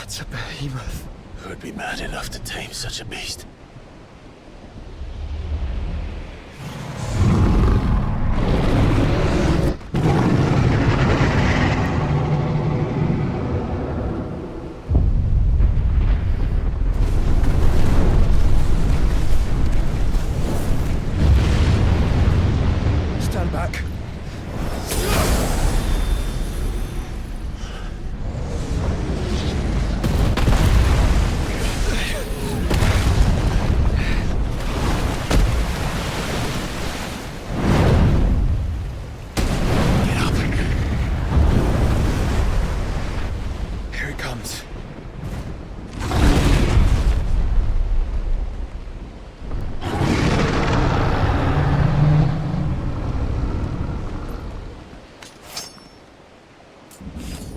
That's a behemoth. Who would be mad enough to tame such a beast? Stand back. Here it comes.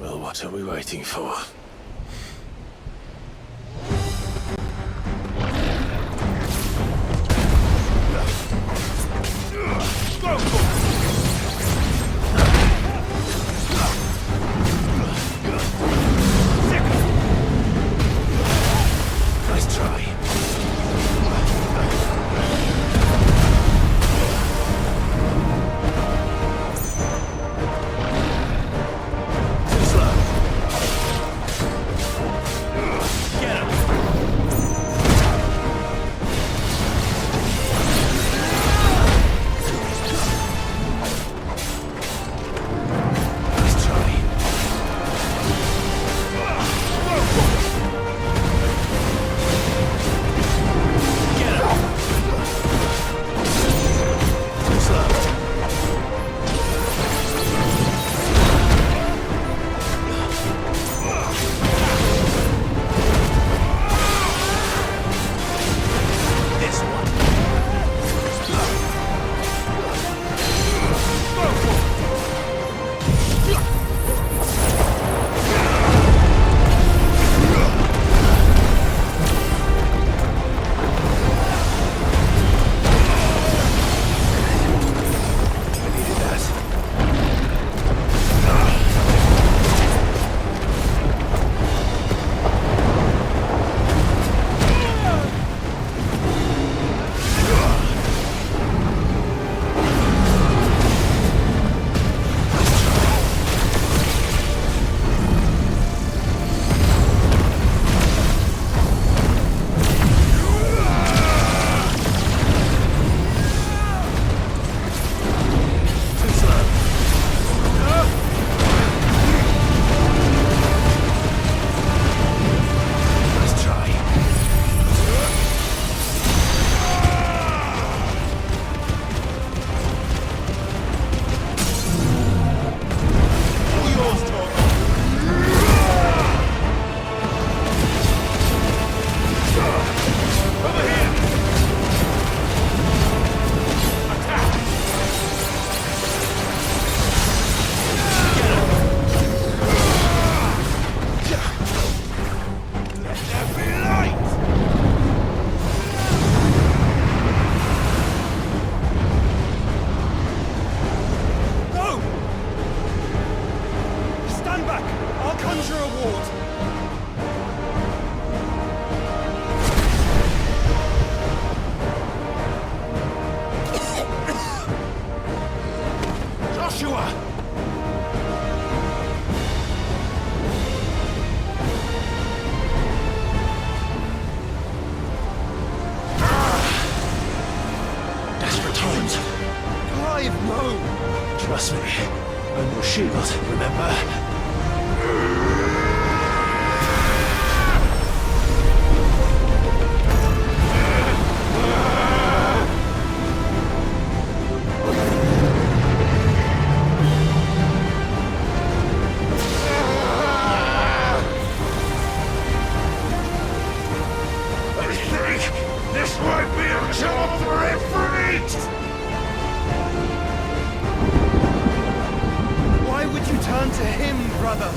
Well, what are we waiting for? Nice try. Too slow. Get him. Nice try. Get him. Too slow. This one. I needed that. Too slow. Nice try. All yours, Tom. Over here. Attack. Let there be light! No! Stand back! I'll conjure a ward! Joshua! Desperate times. Clive, no! Trust me. I'm your shield, remember? I think this might be a job for Ifrit! Why would you turn to him, brother?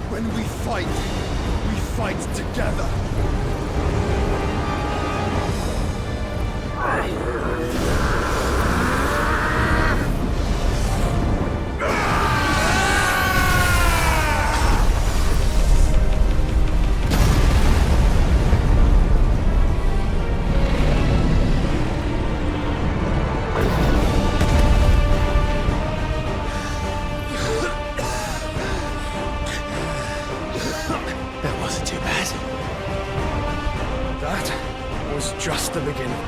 When we fight together. is just the beginning.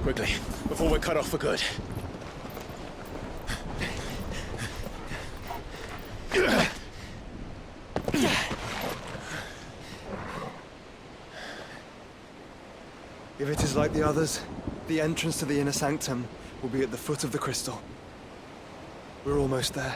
Quickly, before we're cut off for good. If it is like the others, the entrance to the inner sanctum will be at the foot of the crystal. We're almost there.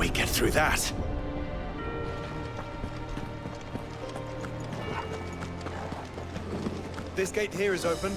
we get through that? This gate here is open.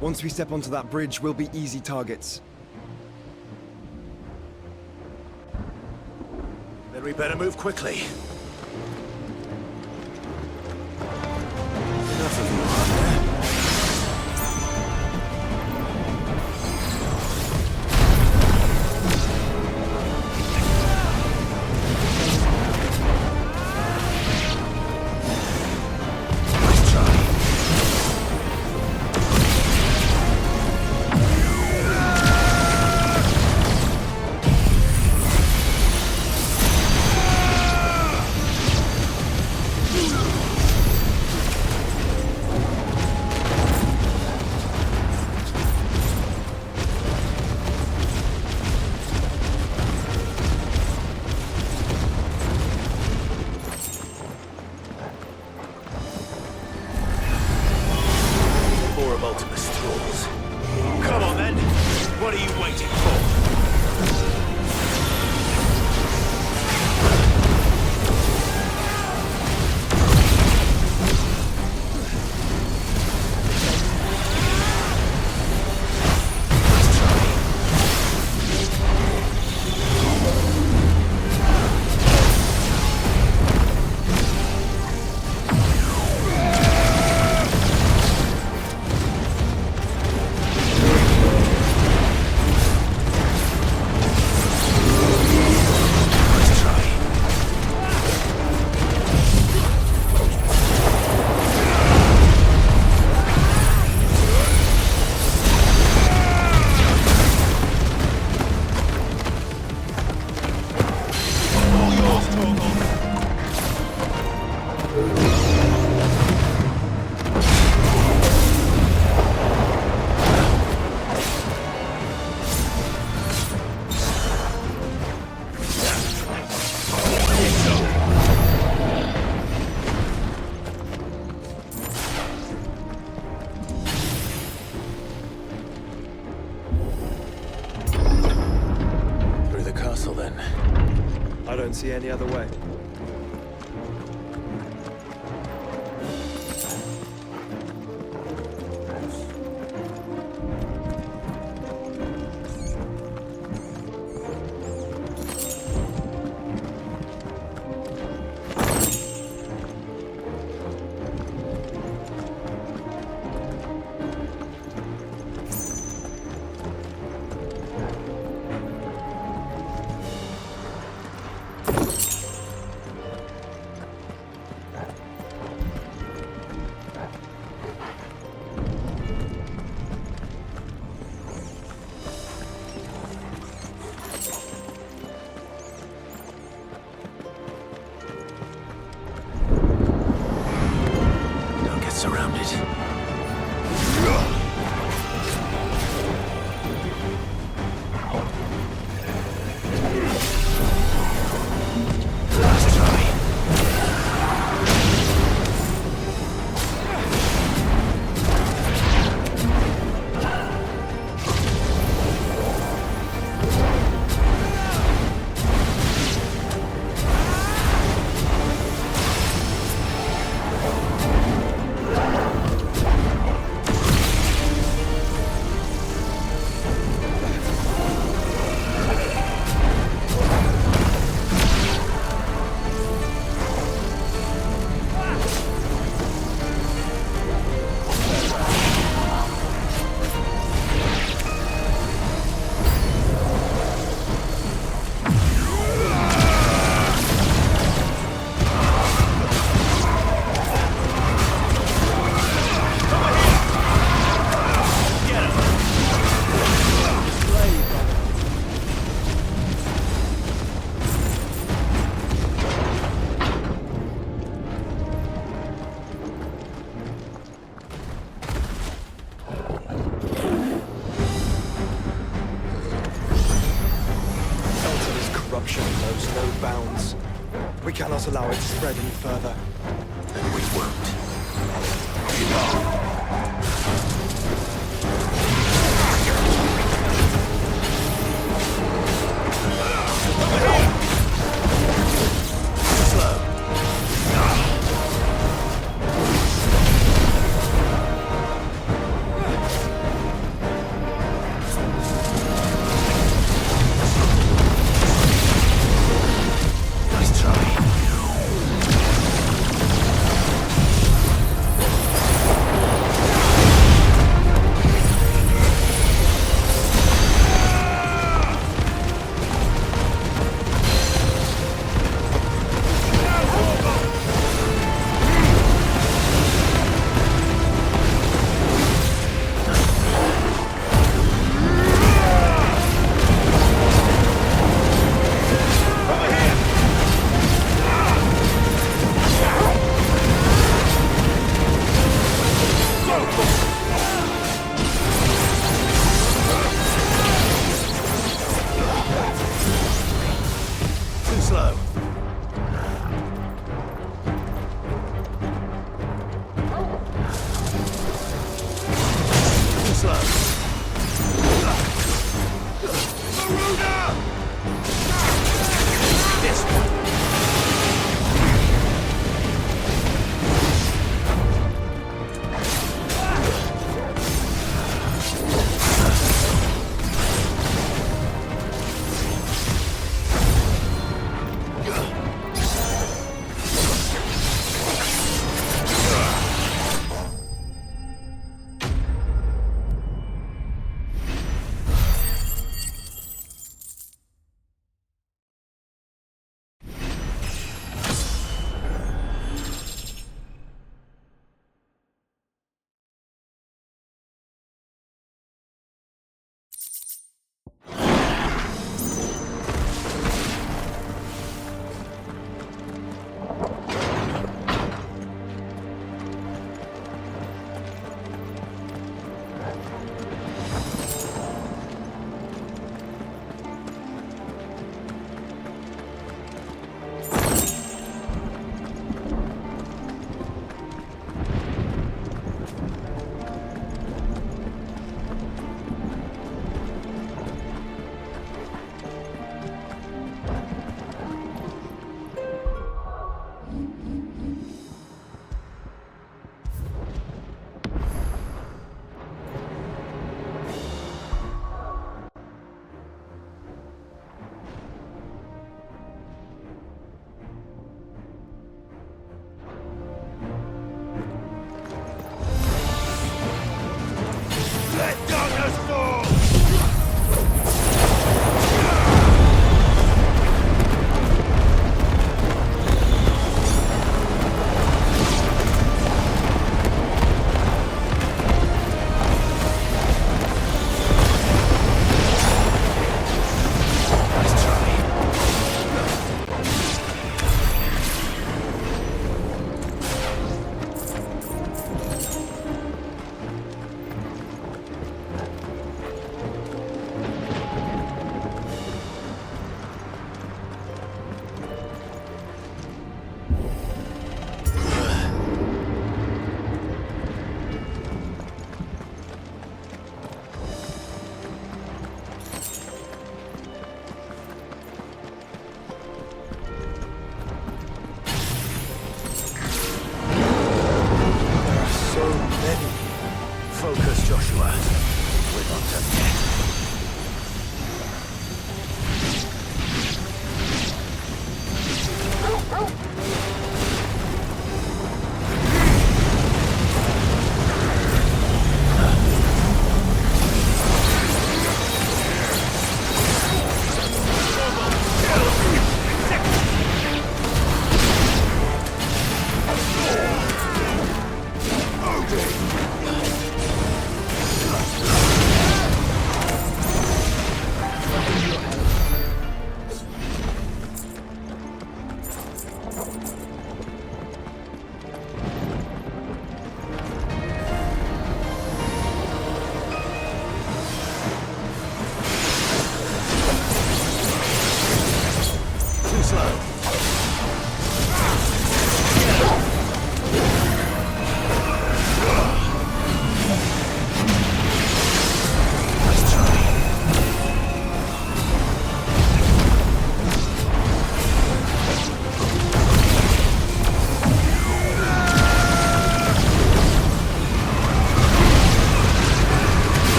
Once we step onto that bridge, we'll be easy targets. Then we better move quickly. Enough of you, aren't there? Ultima's tools. Come on then! What are you waiting for? Then. I don't see any other way. cannot allow it to spread any further. And we won't.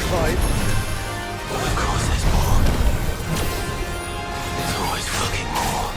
Clyde. Of course there's more. There's always fucking more.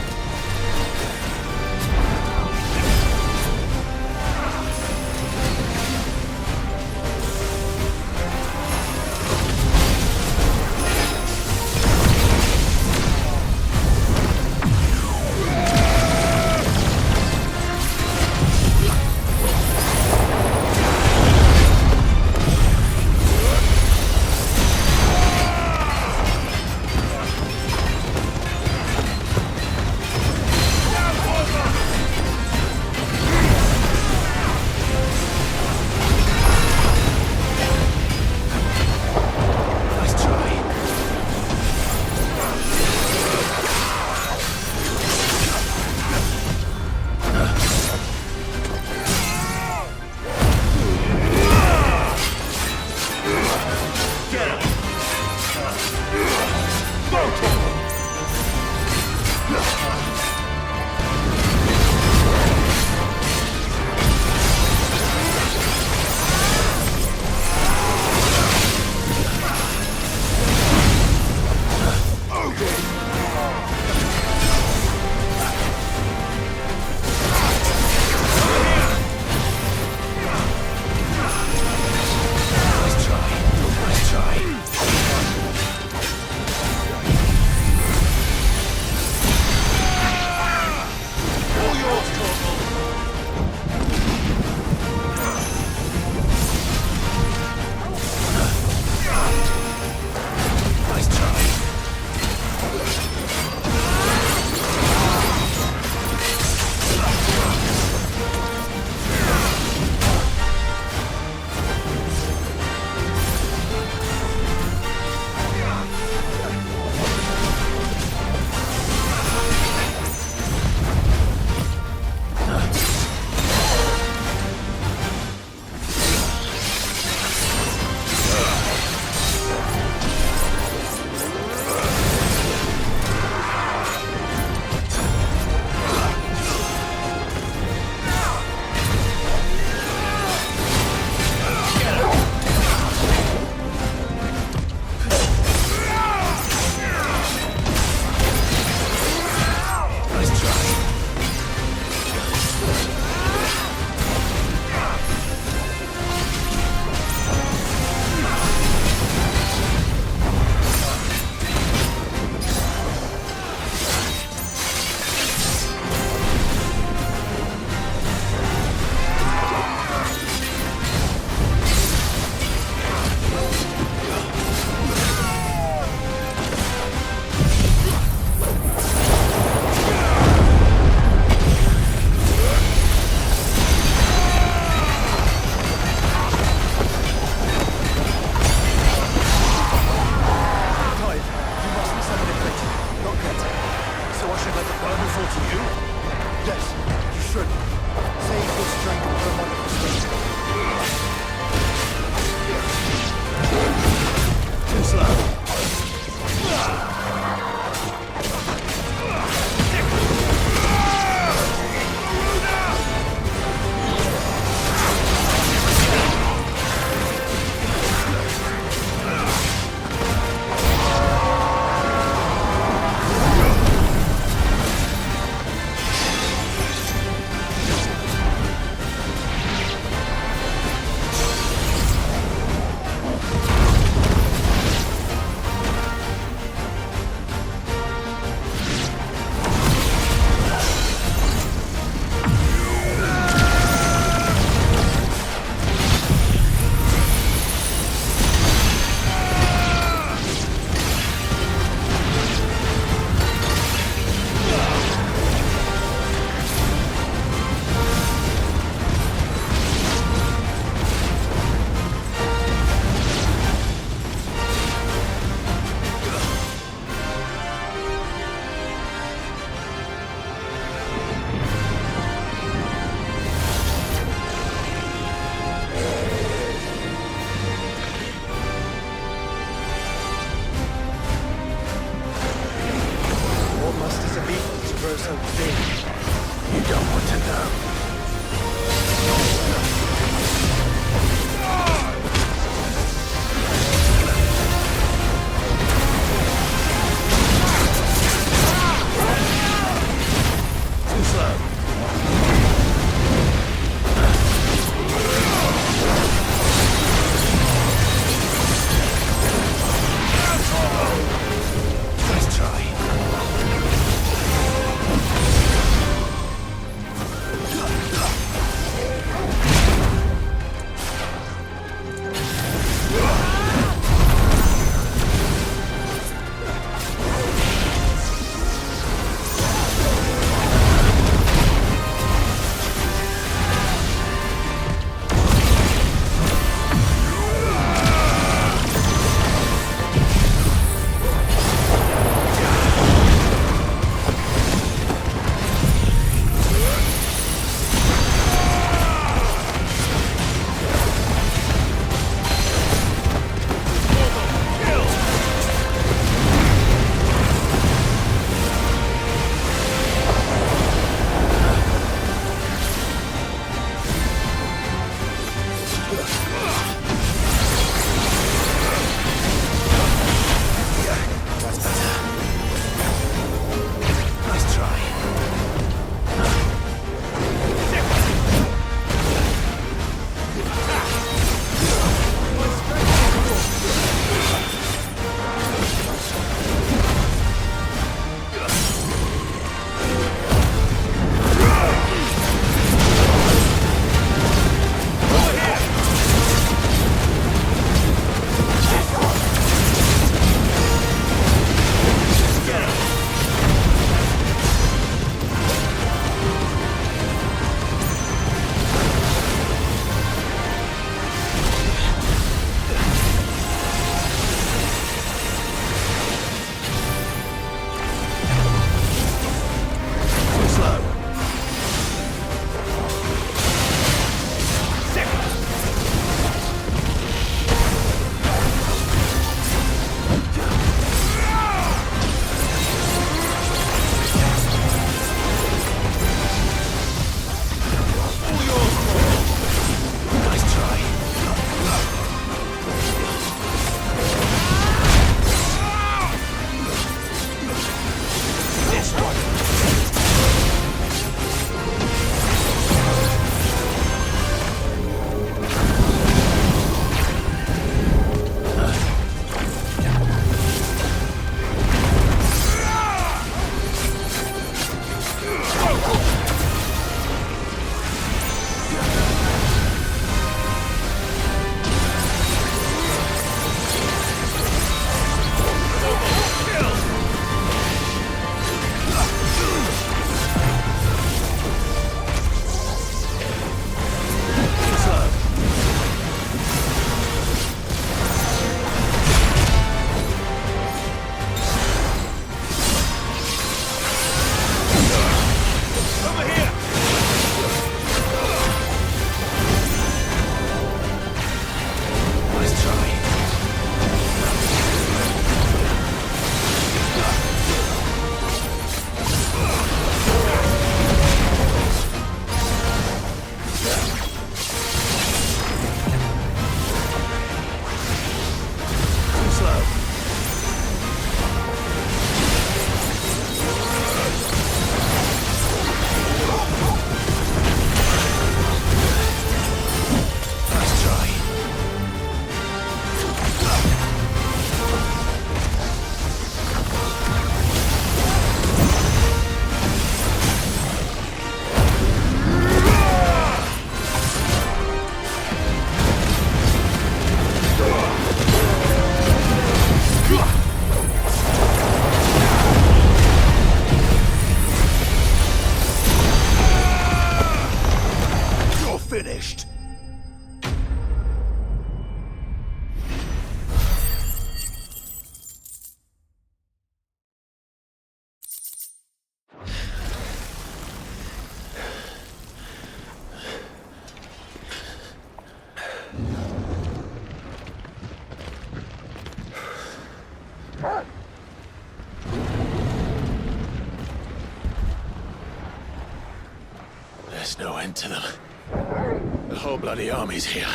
happened to them? The whole bloody army's here.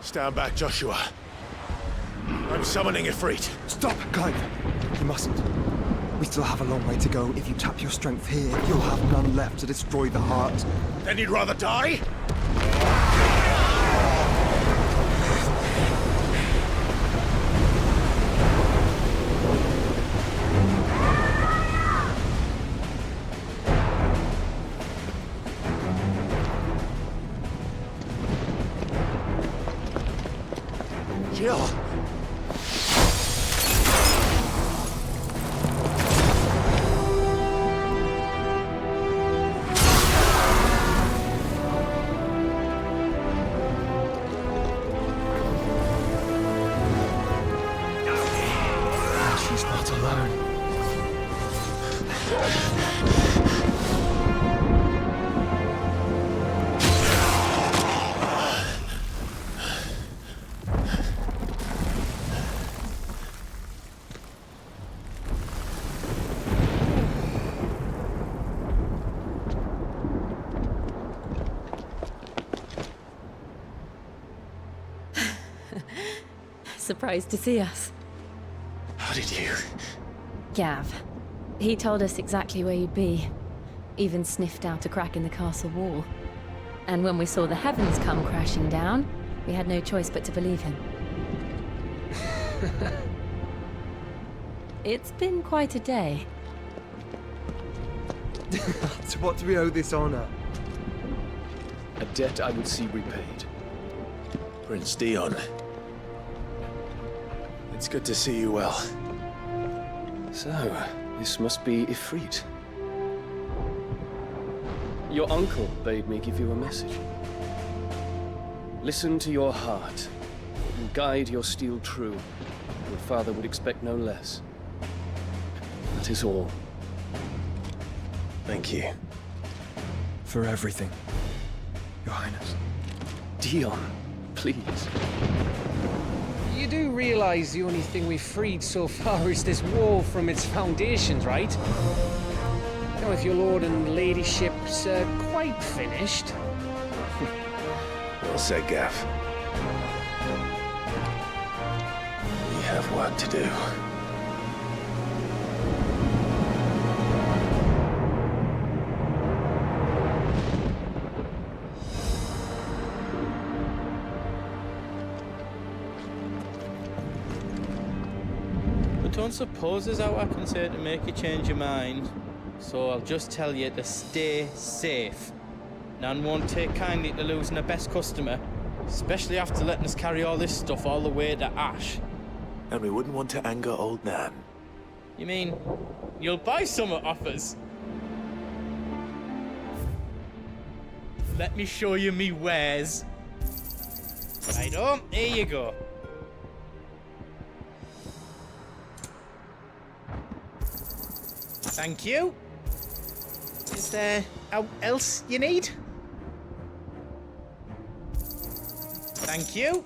Stand back, Joshua. I'm summoning Ifrit. Stop, Clive! You mustn't. We still have a long way to go. If you tap your strength here, you'll have none left to destroy the heart. Then you'd rather die? Jill! She's not alone. Surprised to see us. How did you? Gav. He told us exactly where you'd be. Even sniffed out a crack in the castle wall. And when we saw the heavens come crashing down, we had no choice but to believe him. It's been quite a day. To what do we owe this honor? A debt I would see repaid. Prince Dion. It's good to see you well. So, this must be Ifrit. Your uncle bade me give you a message. Listen to your heart, and guide your steel true. Your father would expect no less. That is all. Thank you. For everything, Your Highness. Dion, please. You do realize the only thing we've freed so far is this wall from its foundations, right? Now, if your lord and ladyship's quite finished. Well said, Gav. We have work to do. Don't suppose there's out I can say to make you change your mind. So I'll just tell you to stay safe. Nan won't take kindly to losing her best customer, especially after letting us carry all this stuff all the way to Ash. And we wouldn't want to anger old Nan. You mean, you'll buy some off us? Let me show you me wares. Righto, here you go. Thank you. Is there else you need? Thank you.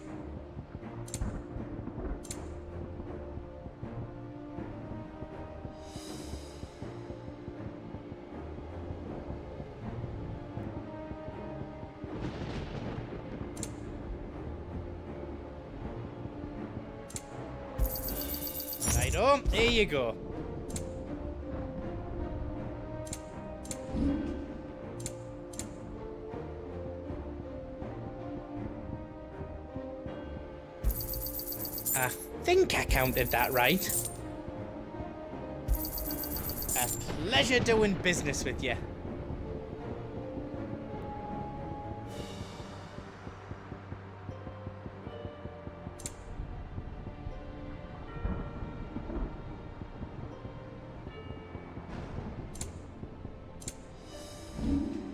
Righto, here you go. I think I counted that right. A pleasure doing business with you.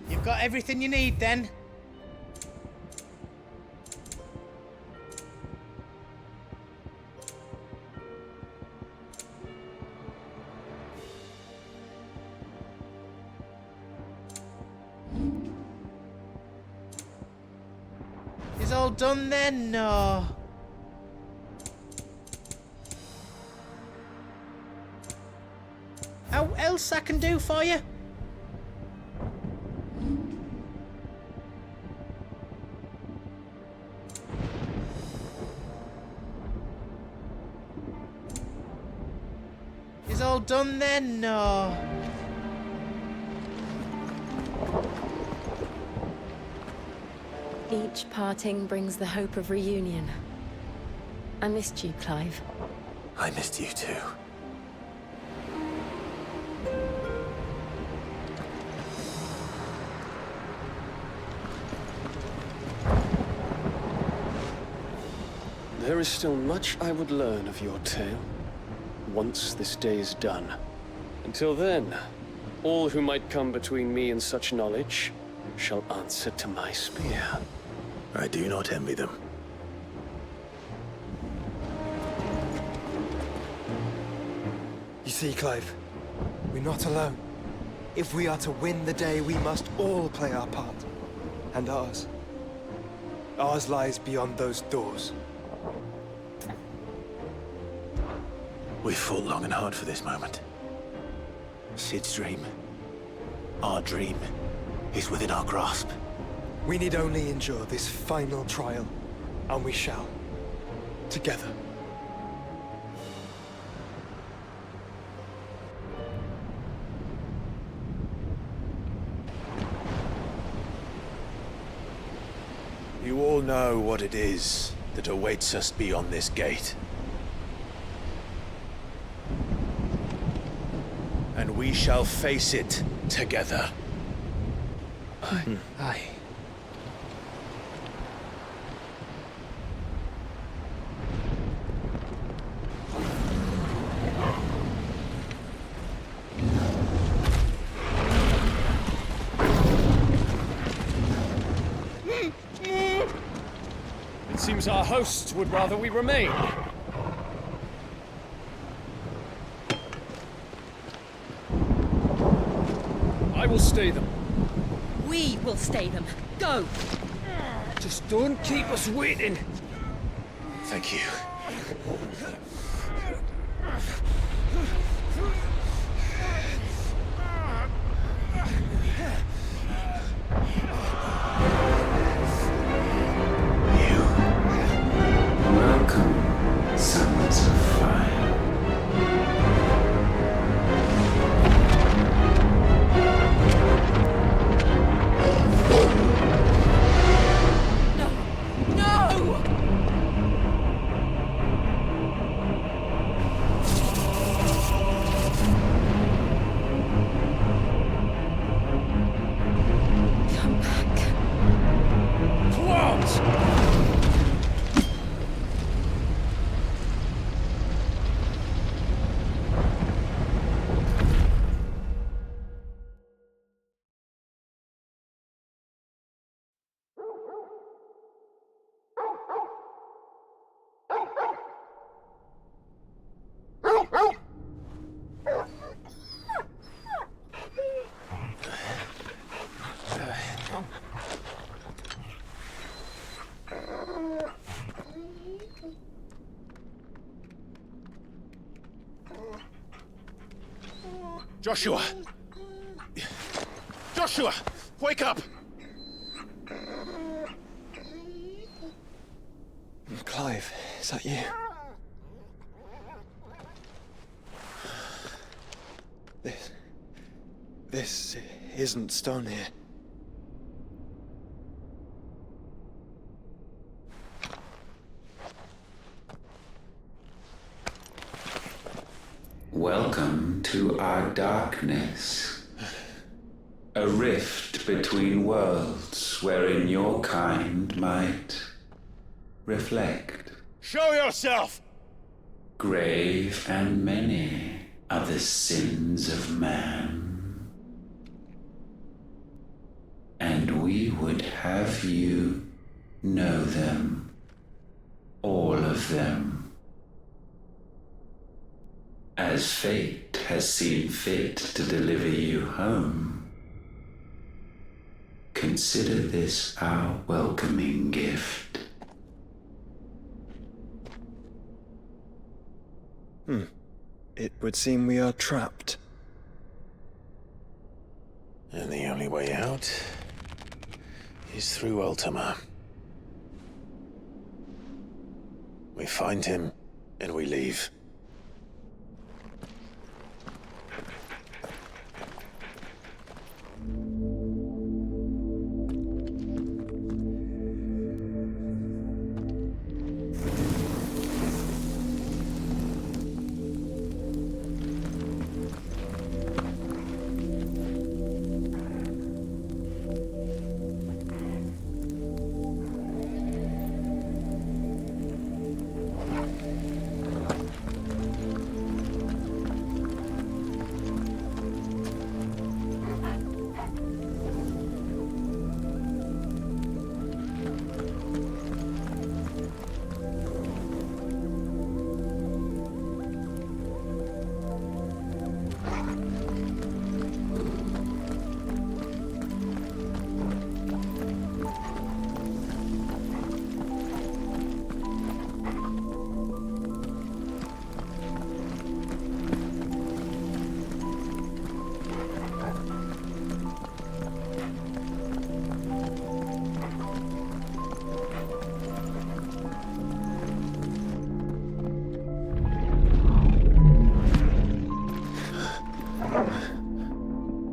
You've got everything you need then? Is all done then? No. How else else I can do for you? Is all done then? No. Each parting brings the hope of reunion. I missed you, Clive. I missed you too. There is still much I would learn of your tale, once this day is done. Until then, all who might come between me and such knowledge shall answer to my spear. I do not envy them. You see, Clive, we're not alone. If we are to win the day, we must all play our part. And ours. Ours lies beyond those doors. We've fought long and hard for this moment. Sid's dream, our dream, is within our grasp. We need only endure this final trial, and we shall. Together. You all know what it is that awaits us beyond this gate. And we shall face it together. Aye. It seems our hosts would rather we remain. I will stay them. We will stay them. Go! Just don't keep us waiting. Thank you. Welcome, sons of fire. No! Come back. Joshua! Joshua! Wake up! Clive, is that you? This isn't stone here. Welcome to our darkness. A rift between worlds wherein your kind might reflect. Show yourself! Grave and many are the sins of man. And we would have you know them, all of them. As fate has seen fit to deliver you home, consider this our welcoming gift. It would seem we are trapped. And the only way out is through Ultima. We find him, and we leave.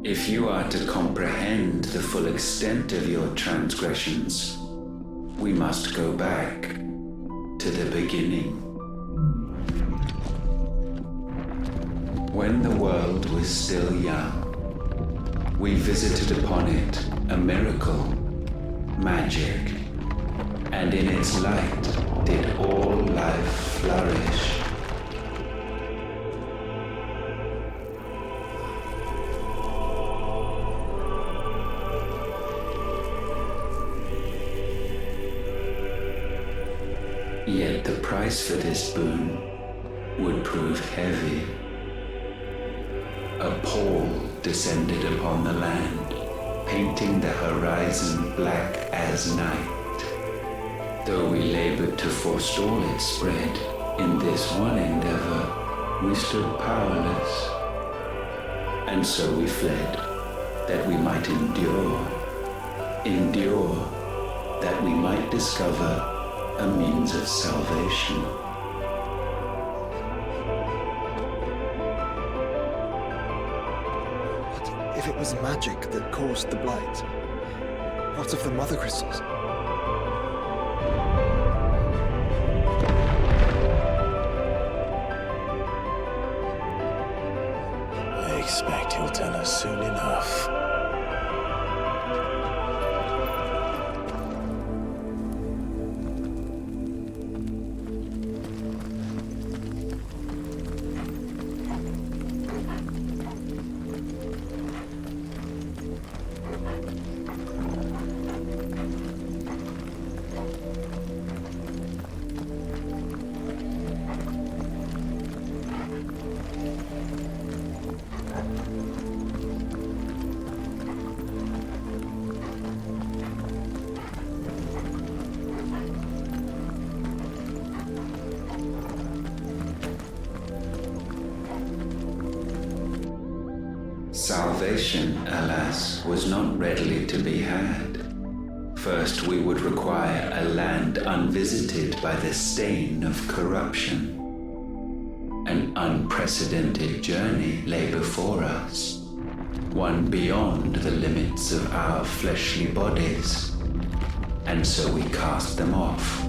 If you are to comprehend the full extent of your transgressions, we must go back to the beginning. When the world was still young, we visited upon it a miracle, magic, and in its light did all life flourish. Yet the price for this boon would prove heavy. A pall descended upon the land, painting the horizon black as night. Though we labored to forestall its spread, in this one endeavor we stood powerless. And so we fled, that we might endure, that we might discover a means of salvation. What if it was magic that caused the blight? What of the mother crystals? I expect he'll tell us soon enough. Salvation, alas, was not readily to be had. First, we would require a land unvisited by the stain of corruption. An unprecedented journey lay before us, one beyond the limits of our fleshly bodies, and so we cast them off.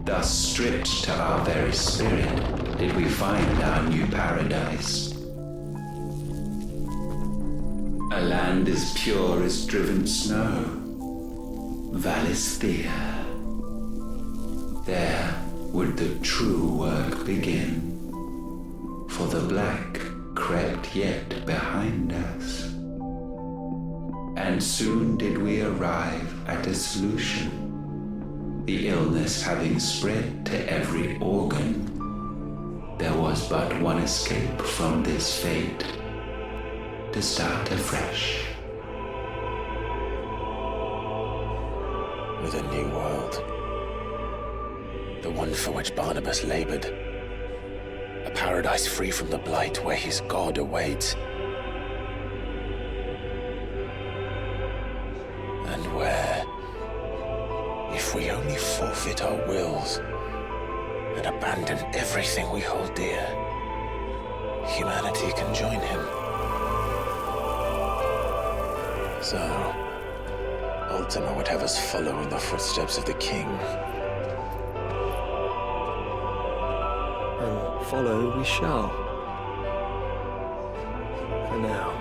Thus, stripped to our very spirit, did we find our new paradise. A land as pure as driven snow, Valisthea. There would the true work begin, for the black crept yet behind us. And soon did we arrive at a solution. The illness having spread to every organ, there was but one escape from this fate, to start afresh. With a new world. The one for which Barnabas labored. A paradise free from the blight where his God awaits. If we only forfeit our wills and abandon everything we hold dear, humanity can join him. So, Ultima would have us follow in the footsteps of the king. And follow we shall. For now.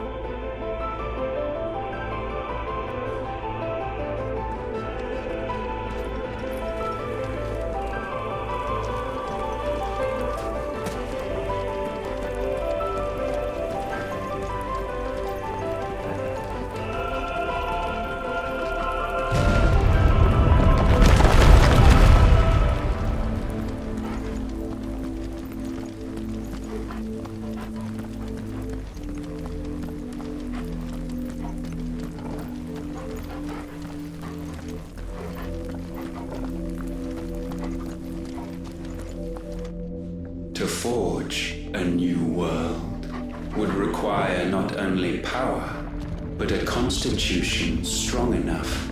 To forge a new world would require not only power, but a constitution strong enough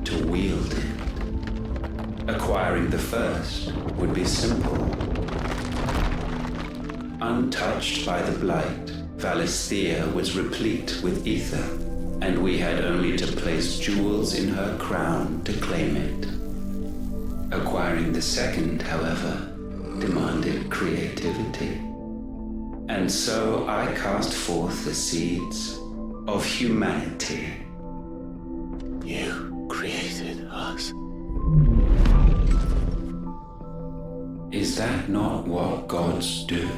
to wield it. Acquiring the first would be simple. Untouched by the blight, Valisthea was replete with ether, and we had only to place jewels in her crown to claim it. Acquiring the second, however, demanded creativity. And so I cast forth the seeds of humanity. You created us. Is that not what gods do?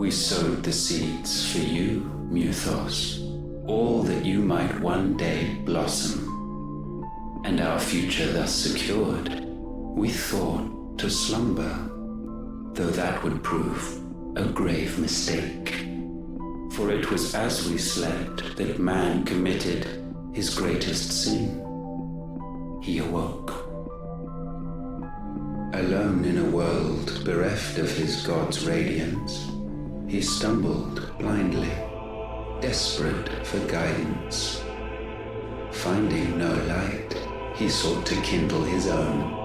We sowed the seeds for you, Muthos, all that you might one day blossom. And our future thus secured, we thought to slumber, though that would prove a grave mistake. For it was as we slept that man committed his greatest sin. He awoke. Alone in a world bereft of his god's radiance, he stumbled blindly, desperate for guidance. Finding no light, he sought to kindle his own.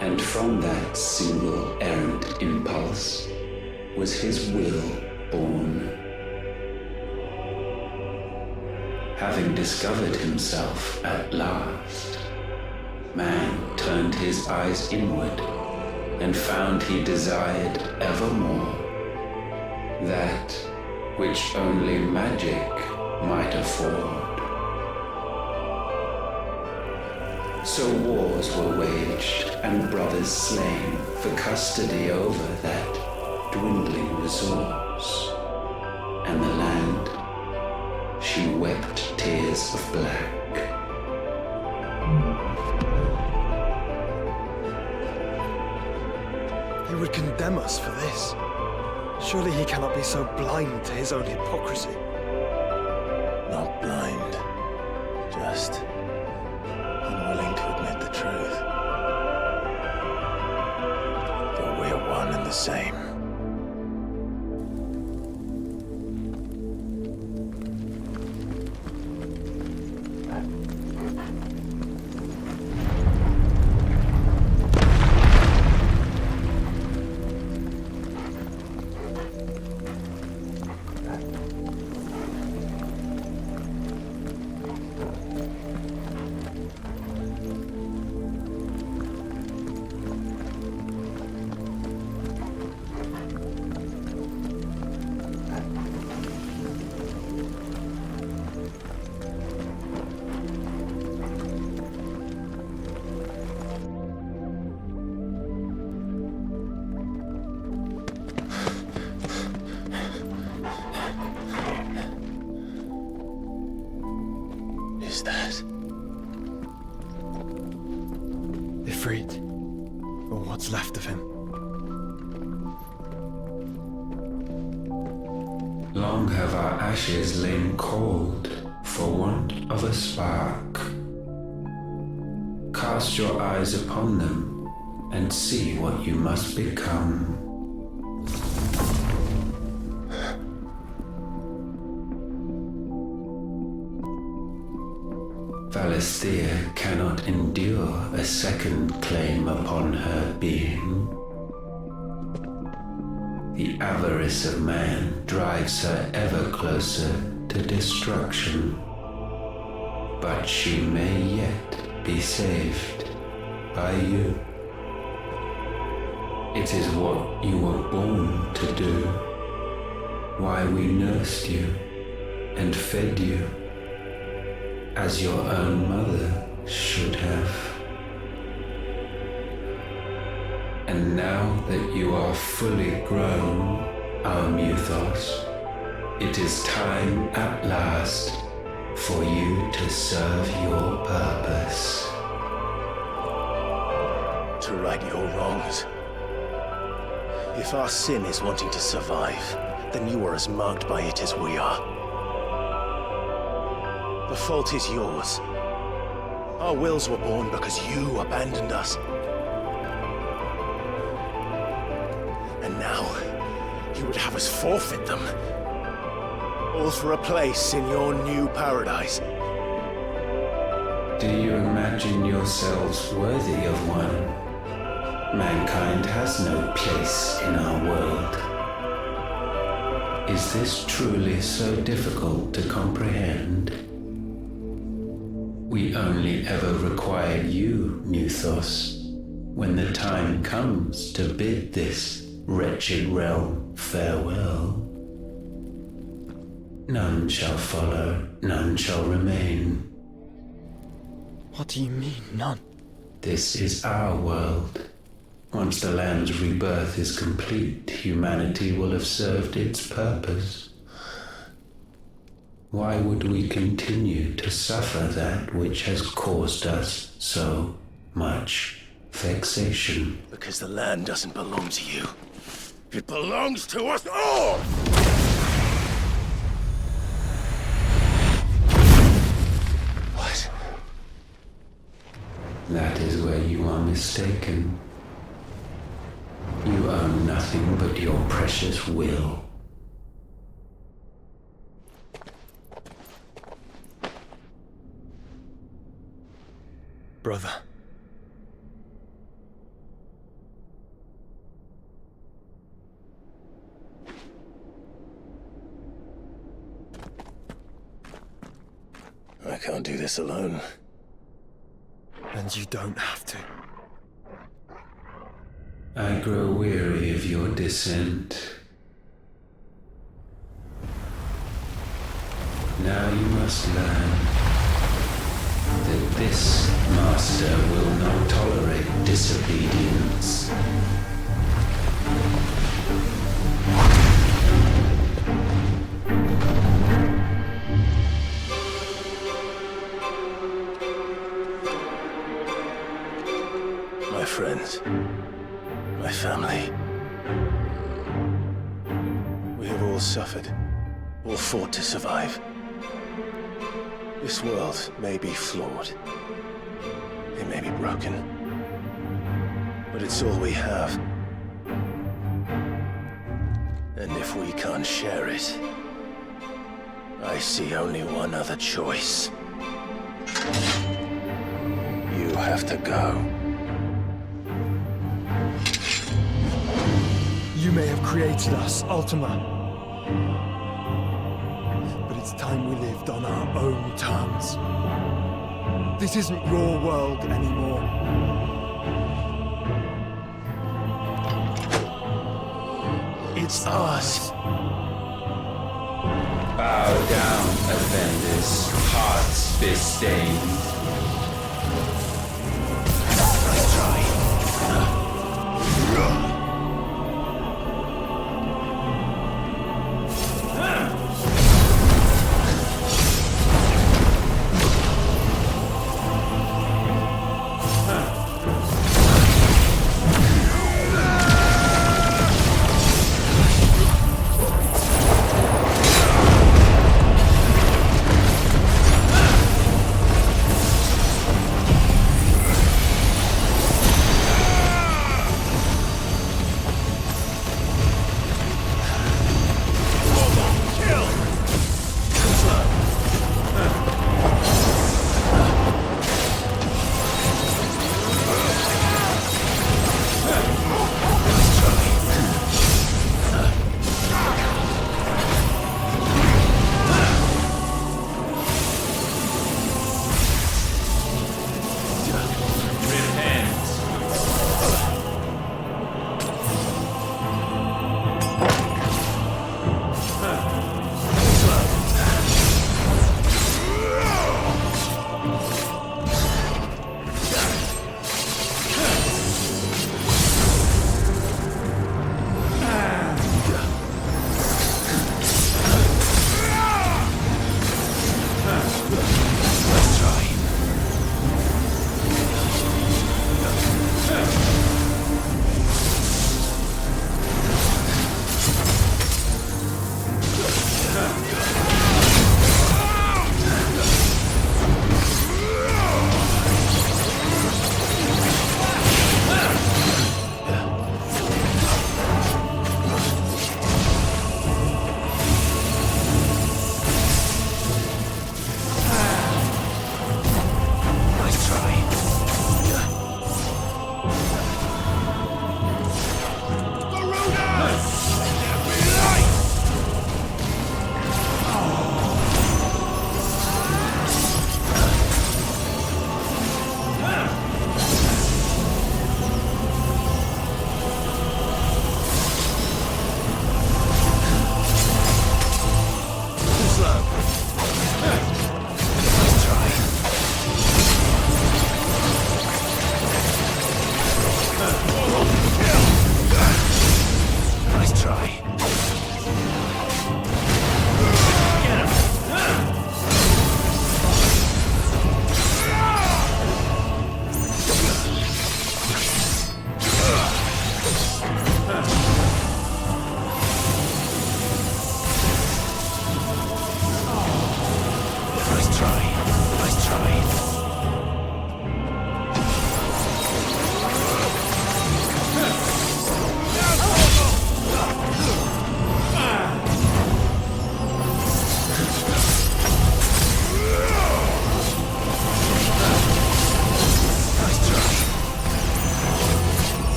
And from that single errant impulse was his will born. Having discovered himself at last, man turned his eyes inward and found he desired evermore that which only magic might afford. So wars were waged and brothers slain for custody over that dwindling resource. And the land, she wept tears of black. He would condemn us for this. Surely he cannot be so blind to his own hypocrisy. Not blind, just unwilling to admit the truth. But we're one and the same. Is that? Ifrit, or what's left of him. Long have our ashes lain cold for want of a spark. Cast your eyes upon them and see what you must become. Valisthea cannot endure a second claim upon her being. The avarice of man drives her ever closer to destruction. But she may yet be saved by you. It is what you were born to do, why we nursed you and fed you, as your own mother should have. And now that you are fully grown, our Muthos, it is time at last for you to serve your purpose. To right your wrongs. If our sin is wanting to survive, then you are as marked by it as we are. The fault is yours. Our wills were born because you abandoned us. And now, you would have us forfeit them. All for a place in your new paradise. Do you imagine yourselves worthy of one? Mankind has no place in our world. Is this truly so difficult to comprehend? We only ever require you, Muthos, when the time comes to bid this wretched realm farewell. None shall follow, none shall remain. What do you mean, none? This is our world. Once the land's rebirth is complete, humanity will have served its purpose. Why would we continue to suffer that which has caused us so much vexation? Because the land doesn't belong to you. It belongs to us all! What? That is where you are mistaken. You own nothing but your precious will. Brother. I can't do this alone. And you don't have to. I grow weary of your dissent. Now you must learn that this master will not tolerate disobedience. My friends, my family. We have all suffered, all fought to survive. This world may be flawed. It may be broken. But it's all we have. And if we can't share it, I see only one other choice. You have to go. You may have created us, Ultima. But it's time we lived on our own terms. This isn't your world anymore. It's ours. Bow down, offenders, hearts bestained.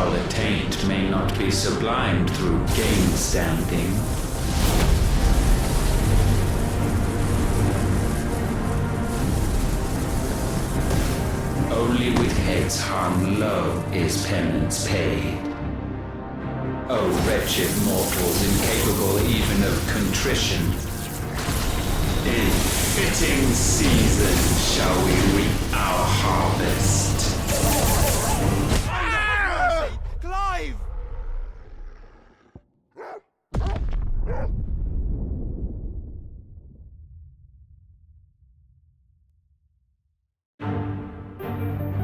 while the taint may not be sublimed through game standing. Only with heads hung low is penance paid. O wretched mortals incapable even of contrition, in fitting season shall we reap our harvest. Clive!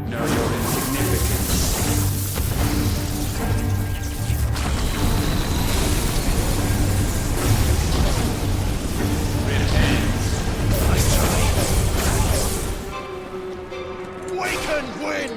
Know your insignificance. Repent. We can win!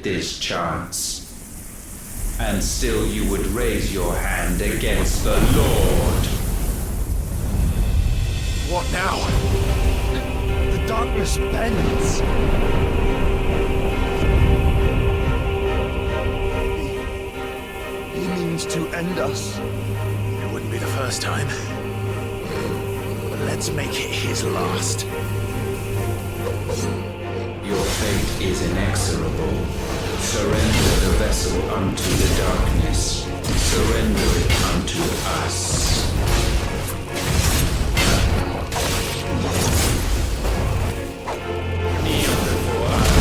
needed this chance. And still you would raise your hand against the Lord. What now? The darkness bends. He means to end us. It wouldn't be the first time. But let's make it his last. Your fate is inexorable. Surrender the vessel unto the darkness. Surrender it unto us. Kneel before us.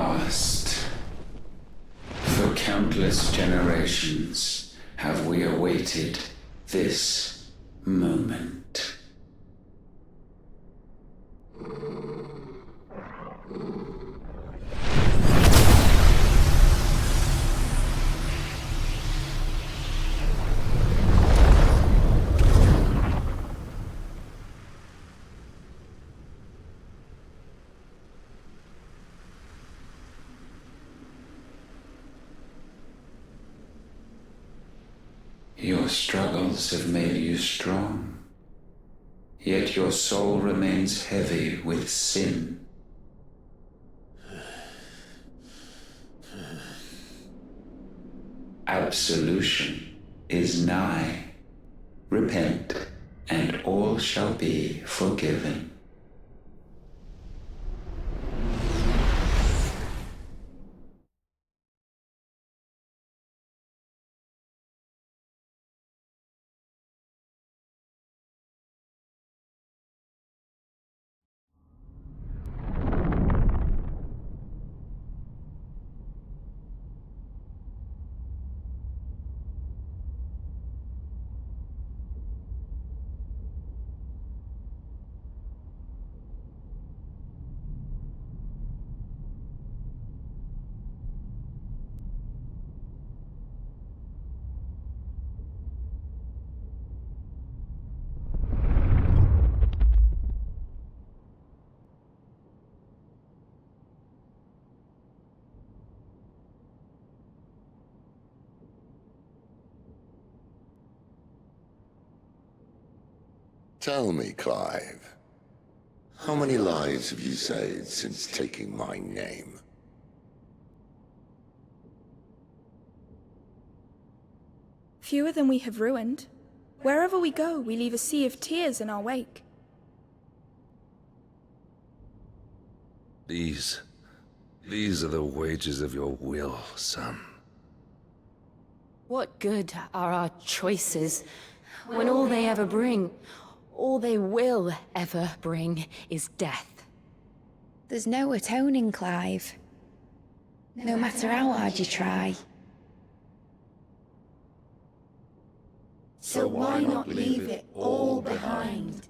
last. For countless generations have we awaited this moment. Your struggles have made you strong, yet your soul remains heavy with sin. Absolution is nigh. Repent, and all shall be forgiven. Tell me, Clive, how many lives have you saved since taking my name? Fewer than we have ruined. Wherever we go, we leave a sea of tears in our wake. These are the wages of your will, son. What good are our choices when all they ever bring, all they will ever bring, is death? There's no atoning, Clive. No matter how hard you try. So why not leave it all behind?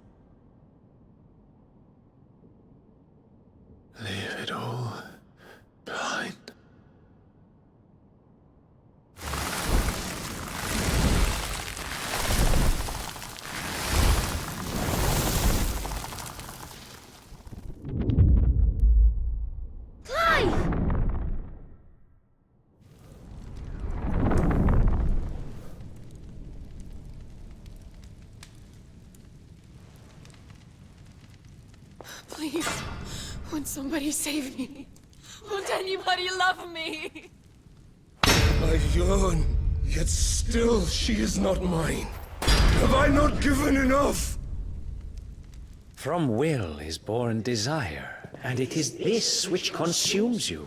Leave it all behind. Please, won't somebody save me? Won't anybody love me? I yearn, yet still she is not mine. Have I not given enough? From will is born desire, and it is this which consumes you,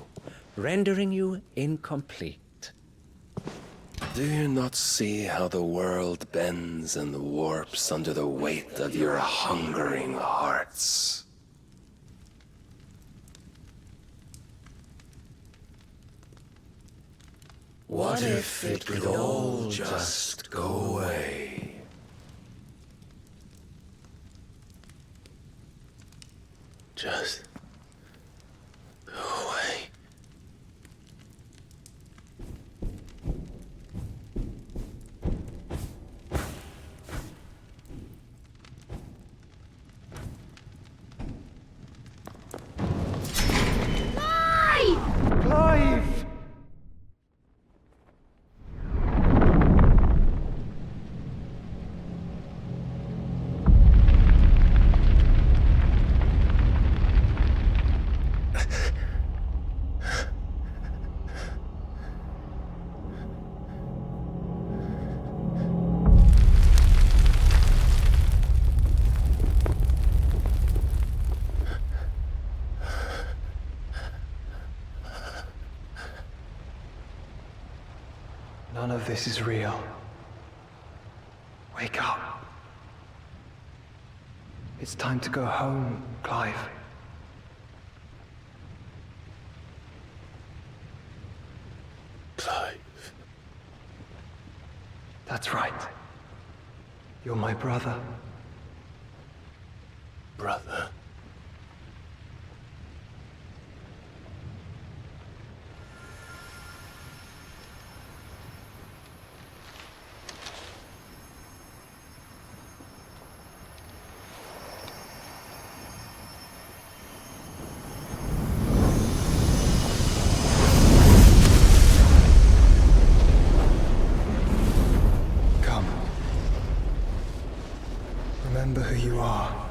rendering you incomplete. Do you not see how the world bends and warps under the weight of your hungering hearts? What if it could all just go away? Just go away. Clive! None of this is real. Wake up. It's time to go home, Clive. That's right. You're my brother. Brother. Come. Remember who you are.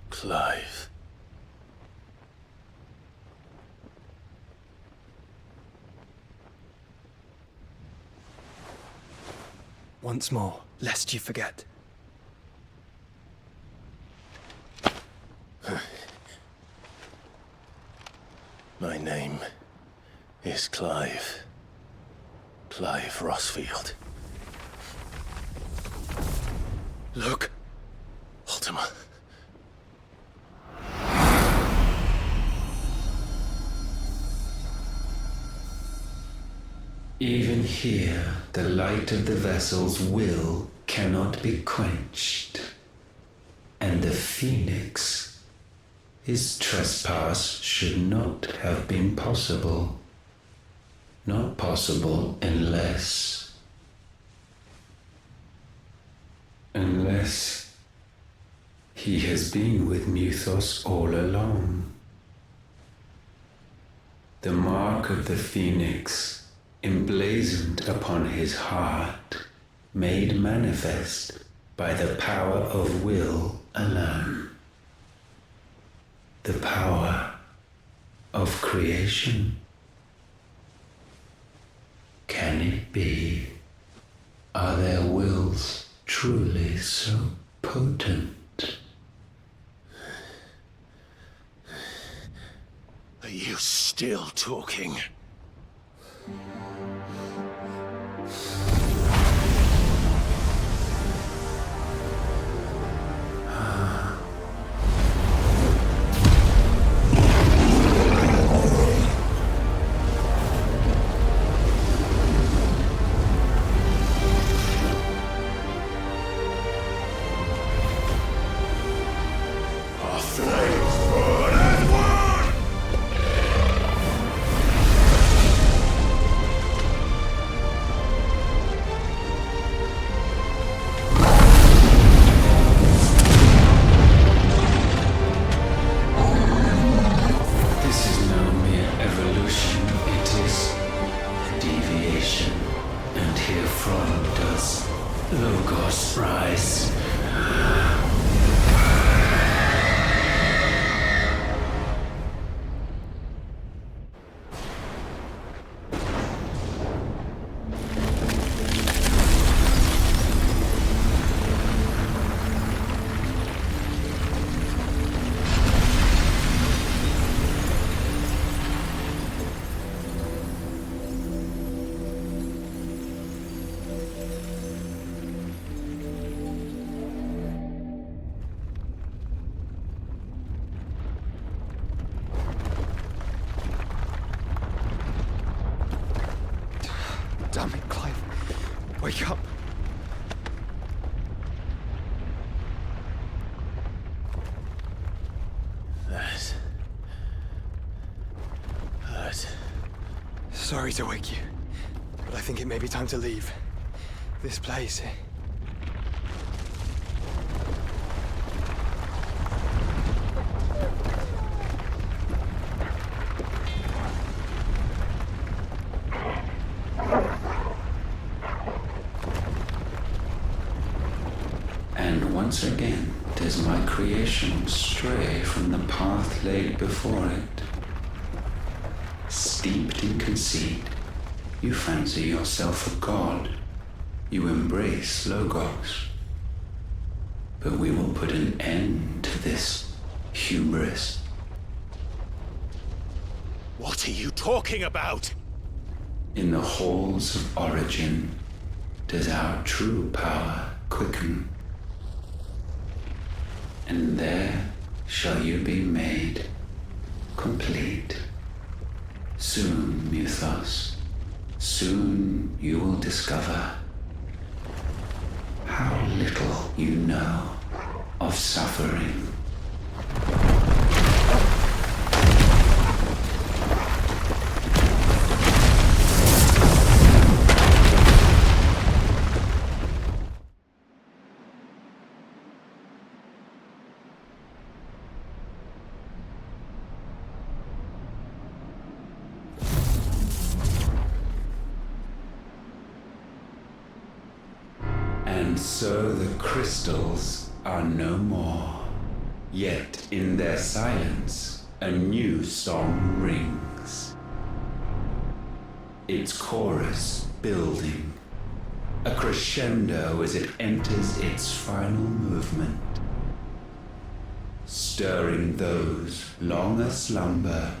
Clive. Once more, lest you forget. My name is Clive. Clive Rossfield. Look, Ultima. Even here, the light of the vessel's will cannot be quenched. And the Phoenix, his trespass should not have been possible. Not possible unless he has been with Muthos all along. The mark of the Phoenix, emblazoned upon his heart, made manifest by the power of will alone. The power of creation. Can it be? Are their wills truly so potent? Are you still talking? Damn it, Clive. Wake up. That hurt. Sorry to wake you, but I think it may be time to leave. This place. And once again does my creation stray from the path laid before it. Steeped in conceit, you fancy yourself a god. You embrace Logos. But we will put an end to this hubris. What are you talking about? In the halls of origin does our true power quicken. And there shall you be made complete. Soon, Muthos, Soon you will discover how little you know of suffering. And so the crystals are no more. Yet in their silence, a new song rings. Its chorus building, a crescendo as it enters its final movement, stirring those long aslumber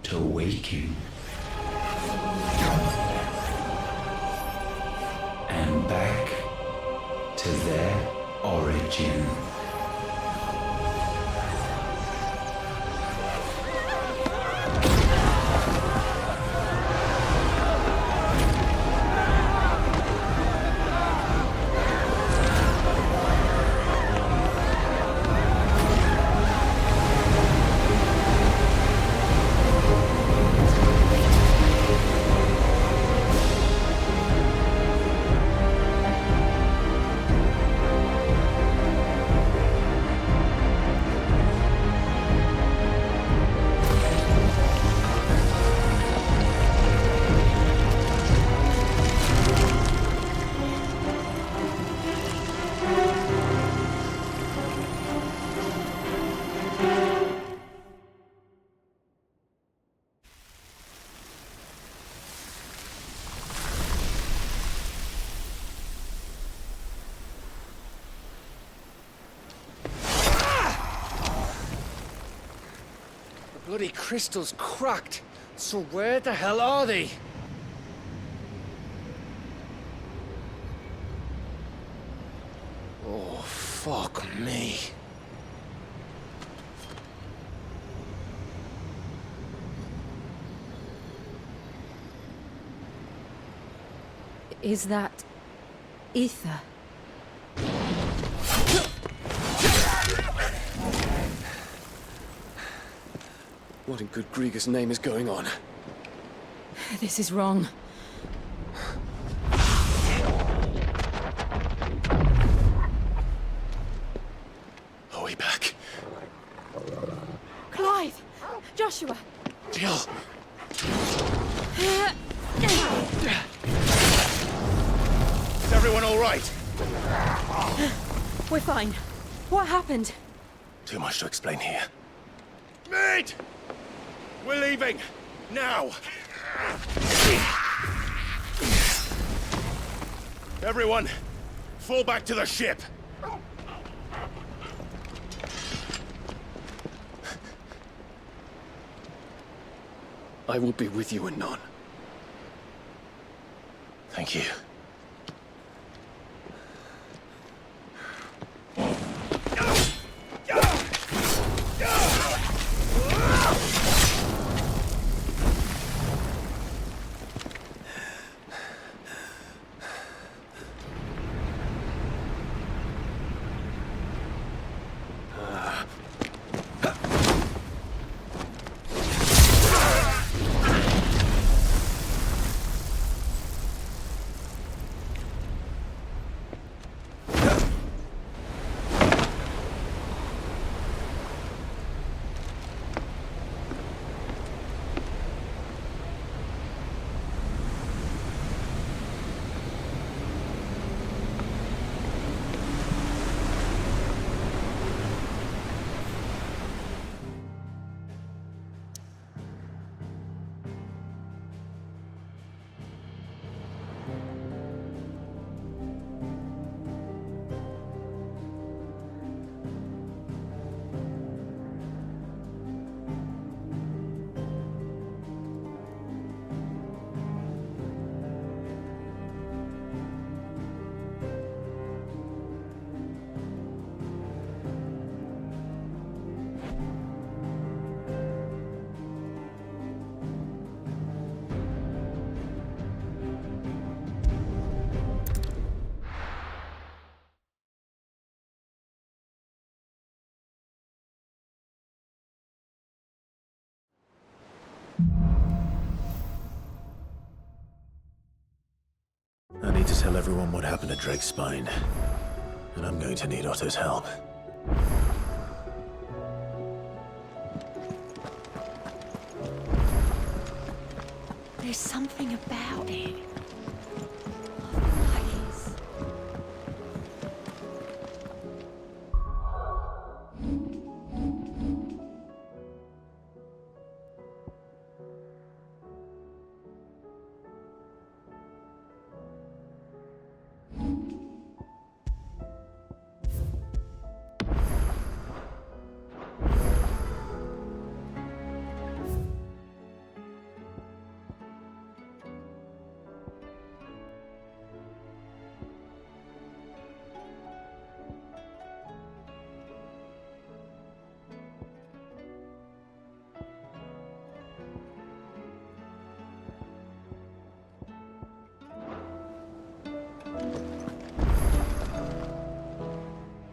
to waking. And back to their origin. Bloody crystal's cracked. So where the hell are they? Oh, fuck me. Is that ether? What in good Grieger's name is going on? This is wrong. Are we back? Clive! Joshua! Jill! Is everyone all right? We're fine. What happened? Too much to explain here. Mate! We're leaving! Now! Everyone, fall back to the ship! I will be with you anon. Thank you. I need to tell everyone what happened at Drake's Spine. And I'm going to need Otto's help. There's something about it.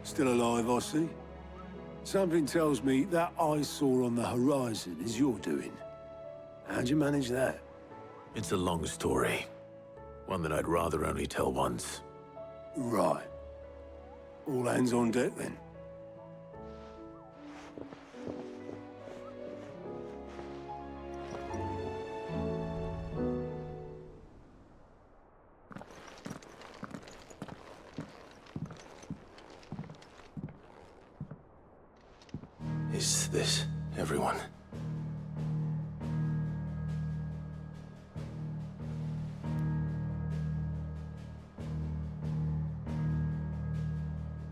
Still alive, I see. Something tells me that eyesore on the horizon is your doing. How'd you manage that? It's a long story. One that I'd rather only tell once. Right. All hands on deck, then. Is this everyone?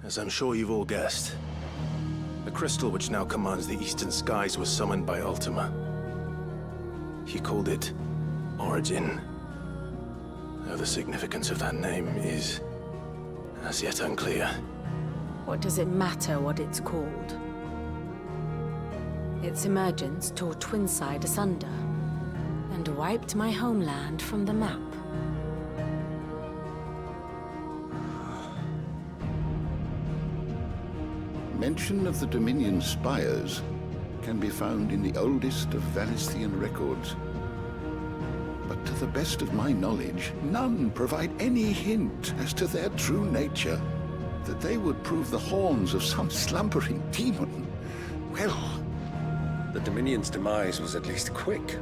As I'm sure you've all guessed, the crystal which now commands the eastern skies was summoned by Ultima. He called it Origin. Though the significance of that name is as yet unclear. What does it matter what it's called? Its emergence tore Twinside asunder, and wiped my homeland from the map. Mention of the Dominion spires can be found in the oldest of Valisthian records. But to the best of my knowledge, none provide any hint as to their true nature. That they would prove the horns of some slumbering demon. Well, the Dominion's demise was at least quick.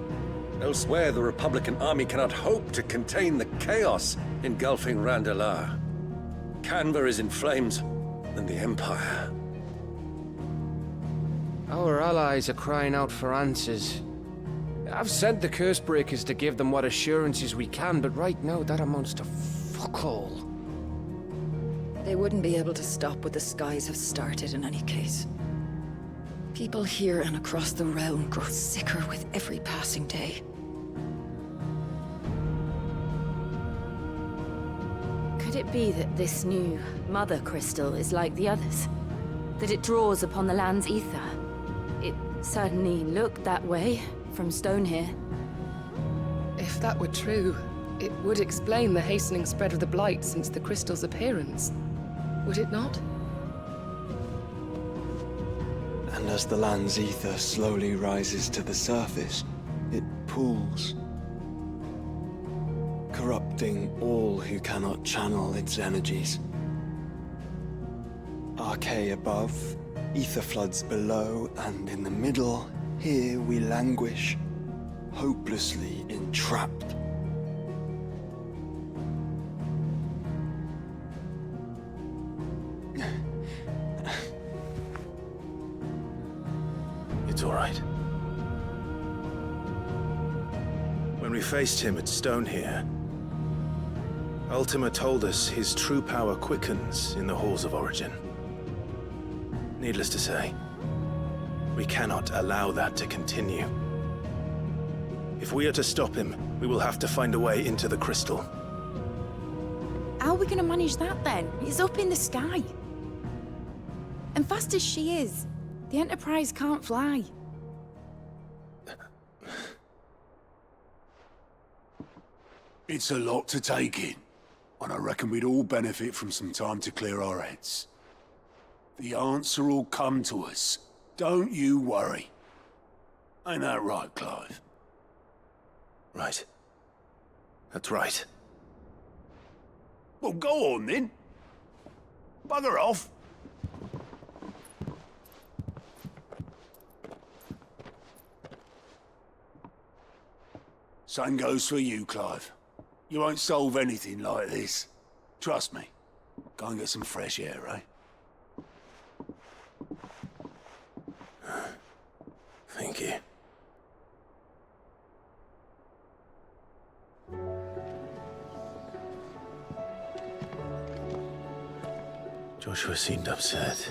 Elsewhere, the Republican army cannot hope to contain the chaos engulfing Randalar. Canva is in flames, and the Empire. Our allies are crying out for answers. I've sent the Cursebreakers to give them what assurances we can, but right now that amounts to fuck all. They wouldn't be able to stop what the skies have started in any case. People here and across the realm grow sicker with every passing day. Could it be that this new Mother Crystal is like the others? That it draws upon the land's ether? It certainly looked that way from stone here. If that were true, it would explain the hastening spread of the Blight since the crystal's appearance. Would it not? And as the land's ether slowly rises to the surface, it pools, corrupting all who cannot channel its energies. Archay above, ether floods below, and in the middle, here we languish, hopelessly entrapped. It's all right. When we faced him at Stone here, Ultima told us his true power quickens in the halls of Origin. Needless to say, we cannot allow that to continue. If we are to stop him, we will have to find a way into the crystal. How are we gonna manage that then? It's up in the sky. And fast as she is, the Enterprise can't fly. It's a lot to take in, and I reckon we'd all benefit from some time to clear our heads. The answer will come to us. Don't you worry. Ain't that right, Clive? Right. That's right. Well, go on then. Bugger off. Same goes for you, Clive. You won't solve anything like this. Trust me. Go and get some fresh air, eh? Thank you. Joshua seemed upset.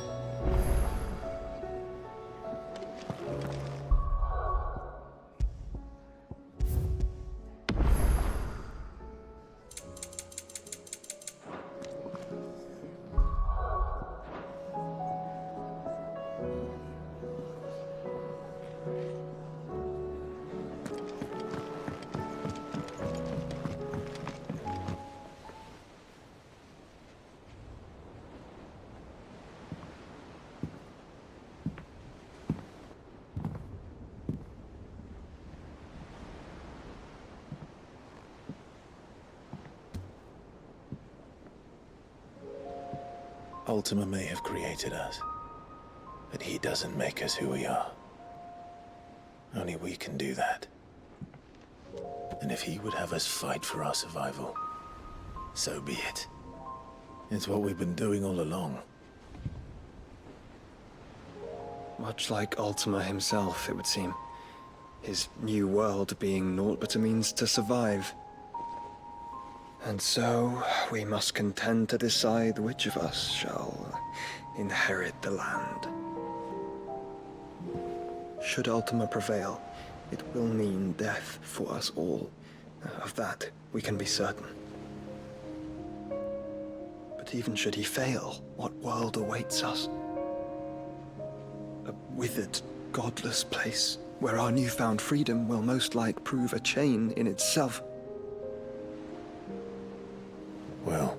Ultima may have created us, but he doesn't make us who we are. Only we can do that. And if he would have us fight for our survival, so be it. It's what we've been doing all along. Much like Ultima himself, it would seem. His new world being naught but a means to survive. And so, we must contend to decide which of us shall inherit the land. Should Ultima prevail, it will mean death for us all. Of that, we can be certain. But even should he fail, what world awaits us? A withered, godless place, where our newfound freedom will most like prove a chain in itself. Well,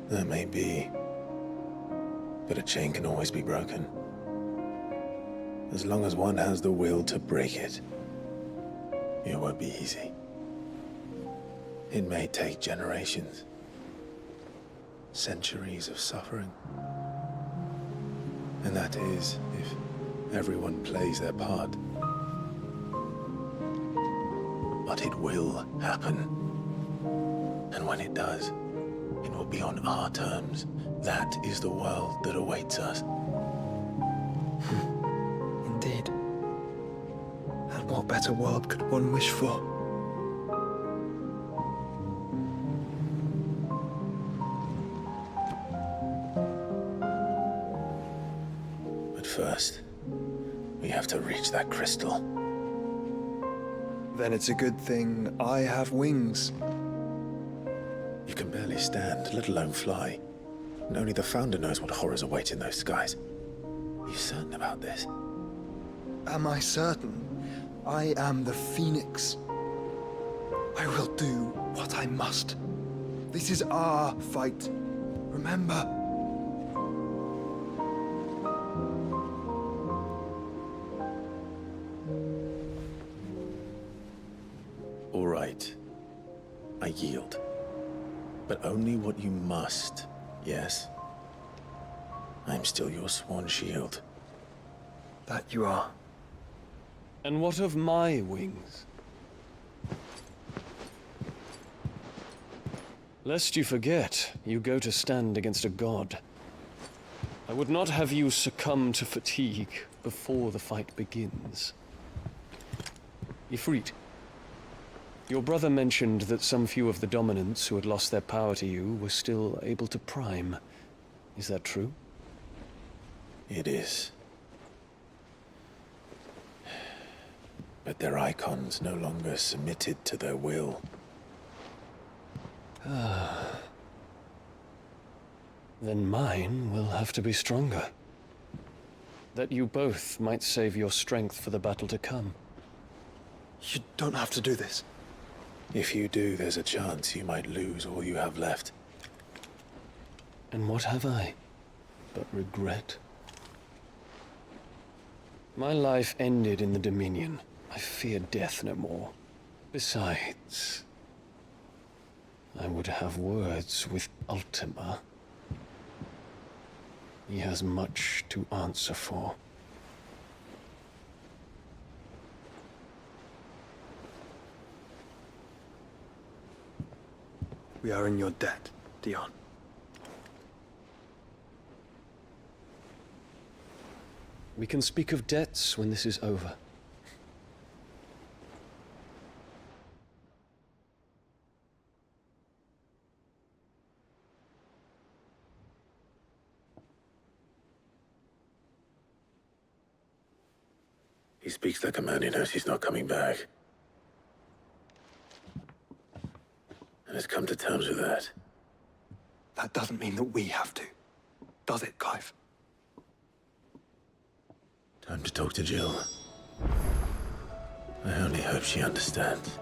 that may be, but a chain can always be broken. As long as one has the will to break it, it won't be easy. It may take generations, centuries of suffering. And that is, if everyone plays their part. But it will happen. And when it does, it will be on our terms. That is the world that awaits us. Indeed. And what better world could one wish for? But first, we have to reach that crystal. Then it's a good thing I have wings. You can barely stand, let alone fly. And only the Founder knows what horrors await in those skies. Are you certain about this? Am I certain? I am the Phoenix. I will do what I must. This is our fight. Remember? All right. I yield. But only what you must, yes? I'm still your sworn shield. That you are. And what of my wings? Lest you forget, you go to stand against a god. I would not have you succumb to fatigue before the fight begins. Ifrit, your brother mentioned that some few of the dominants who had lost their power to you were still able to prime. Is that true? It is. But their icons no longer submitted to their will. Then mine will have to be stronger. That you both might save your strength for the battle to come. You don't have to do this. If you do, there's a chance you might lose all you have left. And what have I but regret? My life ended in the Dominion. I fear death no more. Besides, I would have words with Ultima. He has much to answer for. We are in your debt, Dion. We can speak of debts when this is over. He speaks like a man who knows he's not coming back. And has come to terms with that. That doesn't mean that we have to, does it, Clive? Time to talk to Jill. I only hope she understands.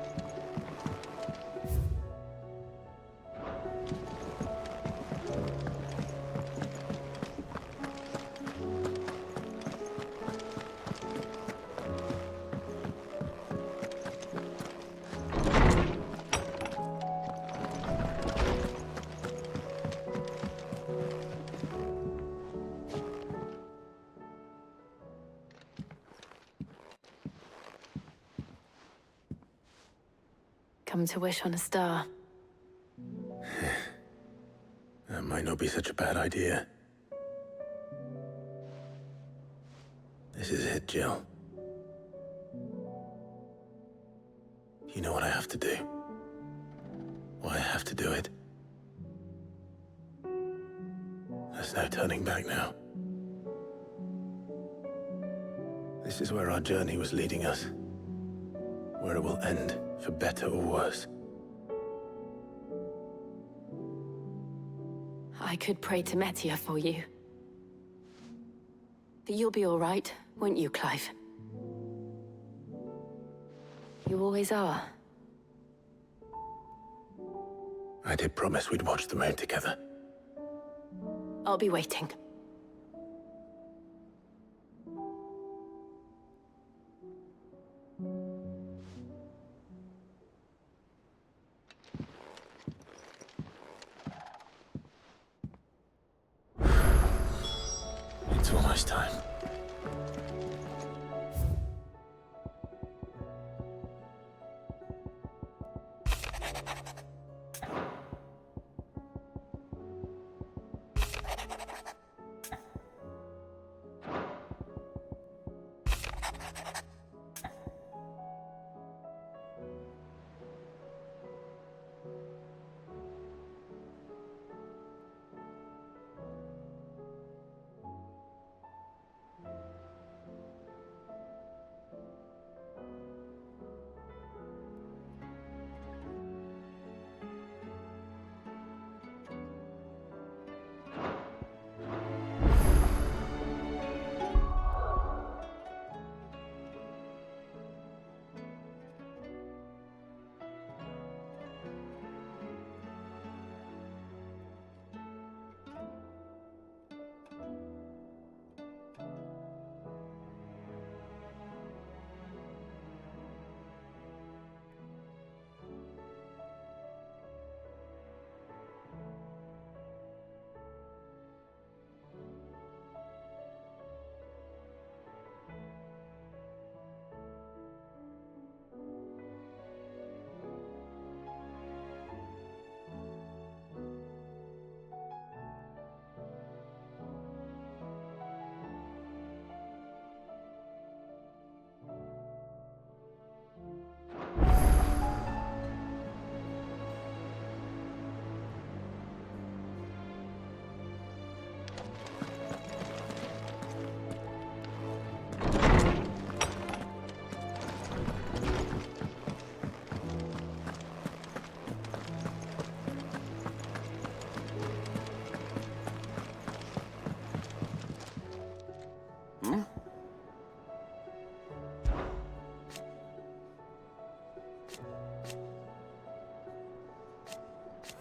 Come to wish on a star. That might not be such a bad idea. This is it, Jill. You know what I have to do. Why I have to do it. There's no turning back now. This is where our journey was leading us. Where it will end, for better or worse. I could pray to Metia for you. But you'll be all right, won't you, Clive? You always are. I did promise we'd watch the moon together. I'll be waiting. It's almost time.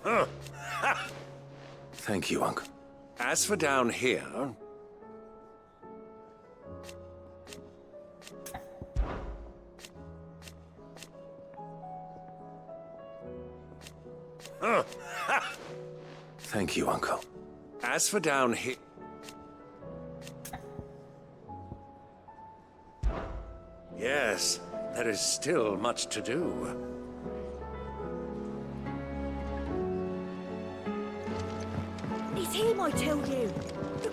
Huh. Thank you, Uncle. As for down here... Thank you, Uncle. As for down here... Yes, there is still much to do. It's him, I tell you! The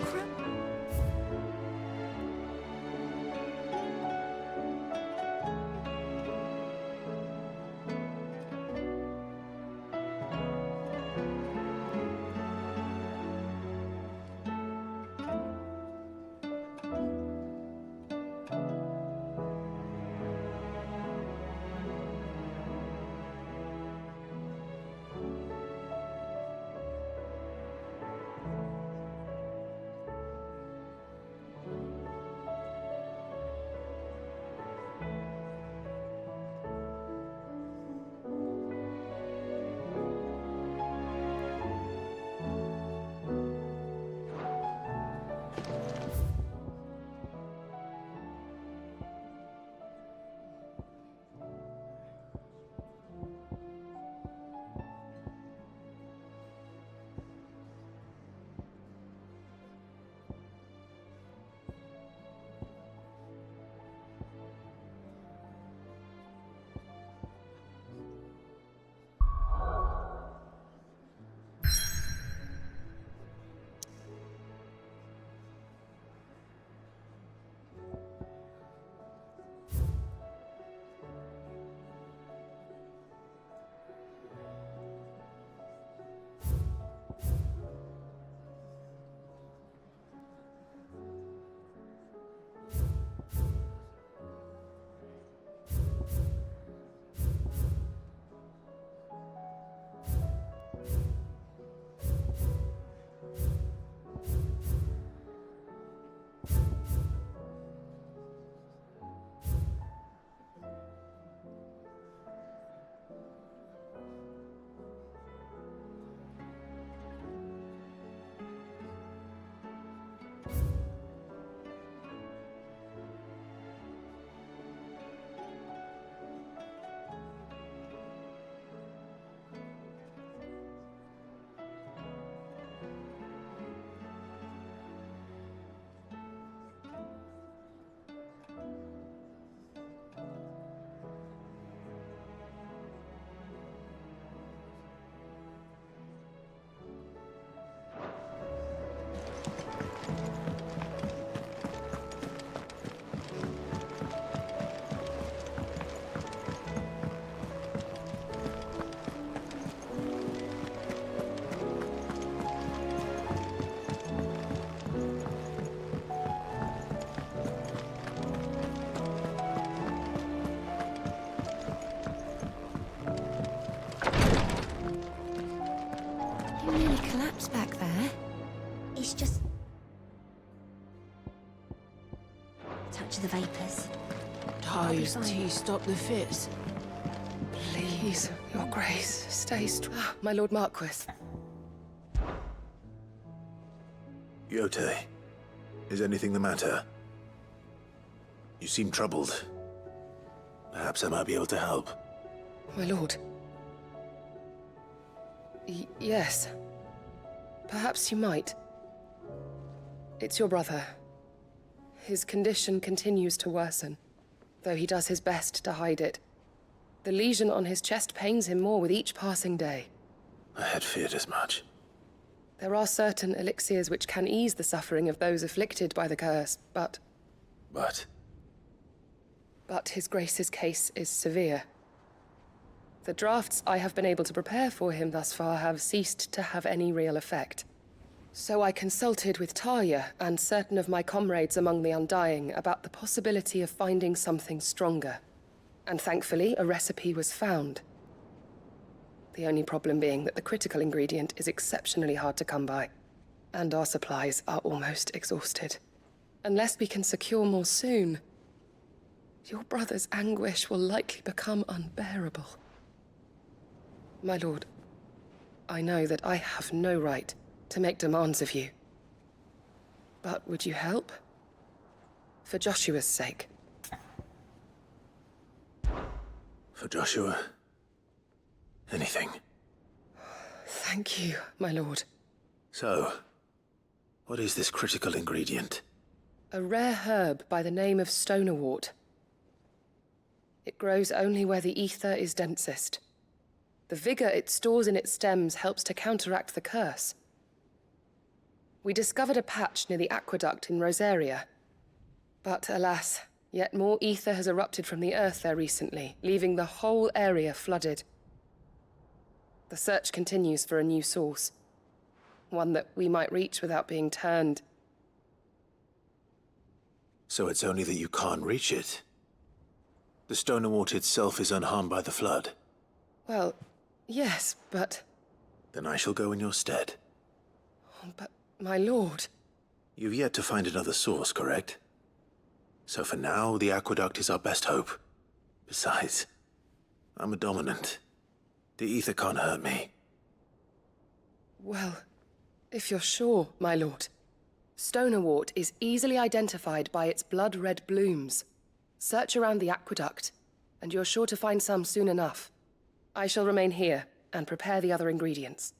back there. It's just... touch of the vapors. Ties, tea, stop the fits. Please, your grace, stay strong. My lord Marquis. Yote, is anything the matter? You seem troubled. Perhaps I might be able to help. My lord. Yes. Perhaps you might. It's your brother. His condition continues to worsen, though he does his best to hide it. The lesion on his chest pains him more with each passing day. I had feared as much. There are certain elixirs which can ease the suffering of those afflicted by the curse, but... But his grace's case is severe. The drafts I have been able to prepare for him thus far have ceased to have any real effect. So I consulted with Talia and certain of my comrades among the Undying about the possibility of finding something stronger. And thankfully, a recipe was found. The only problem being that the critical ingredient is exceptionally hard to come by, and our supplies are almost exhausted. Unless we can secure more soon, your brother's anguish will likely become unbearable. My lord, I know that I have no right to make demands of you. But would you help? For Joshua's sake. For Joshua? Anything. Thank you, my lord. So, what is this critical ingredient? A rare herb by the name of stonerwort. It grows only where the ether is densest. The vigor it stores in its stems helps to counteract the curse. We discovered a patch near the aqueduct in Rosaria. But alas, yet more ether has erupted from the earth there recently, leaving the whole area flooded. The search continues for a new source. One that we might reach without being turned. So it's only that you can't reach it. The Stonerwort itself is unharmed by the flood. Well, yes, but... Then I shall go in your stead. But, my lord... You've yet to find another source, correct? So for now, the aqueduct is our best hope. Besides, I'm a dominant. The ether can't hurt me. Well, if you're sure, my lord. Stonerwort is easily identified by its blood-red blooms. Search around the aqueduct, and you're sure to find some soon enough. I shall remain here and prepare the other ingredients.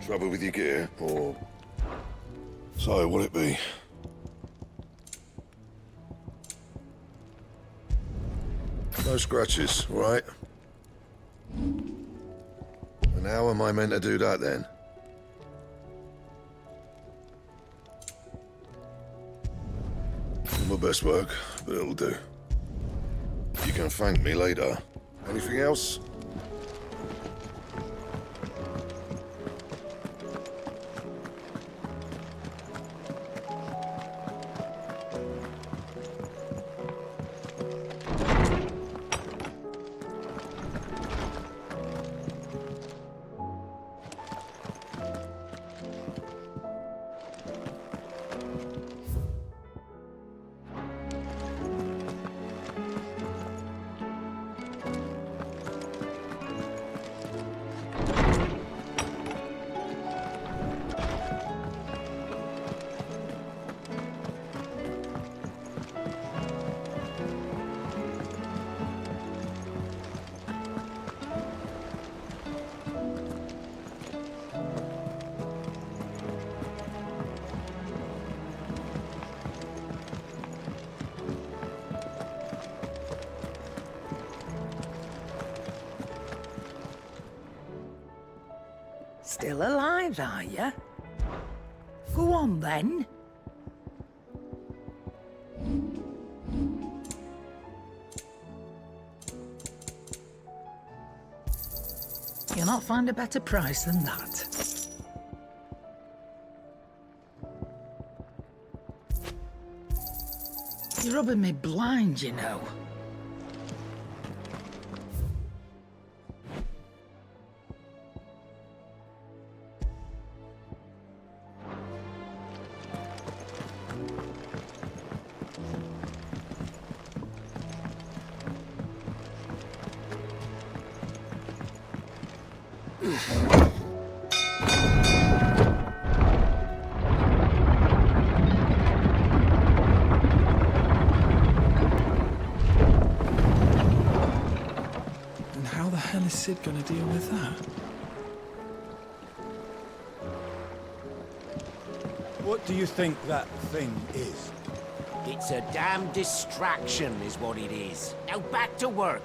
Trouble with your gear, or... So, what'll it be? No scratches, all right? And how am I meant to do that, then? My best work, but it'll do. You can thank me later. Anything else? Still alive, are you? Go on, then. You'll not find a better price than that. You're rubbing me blind, you know. And how the hell is Sid gonna deal with that? What do you think that thing is? It's a damn distraction, is what it is. Now back to work.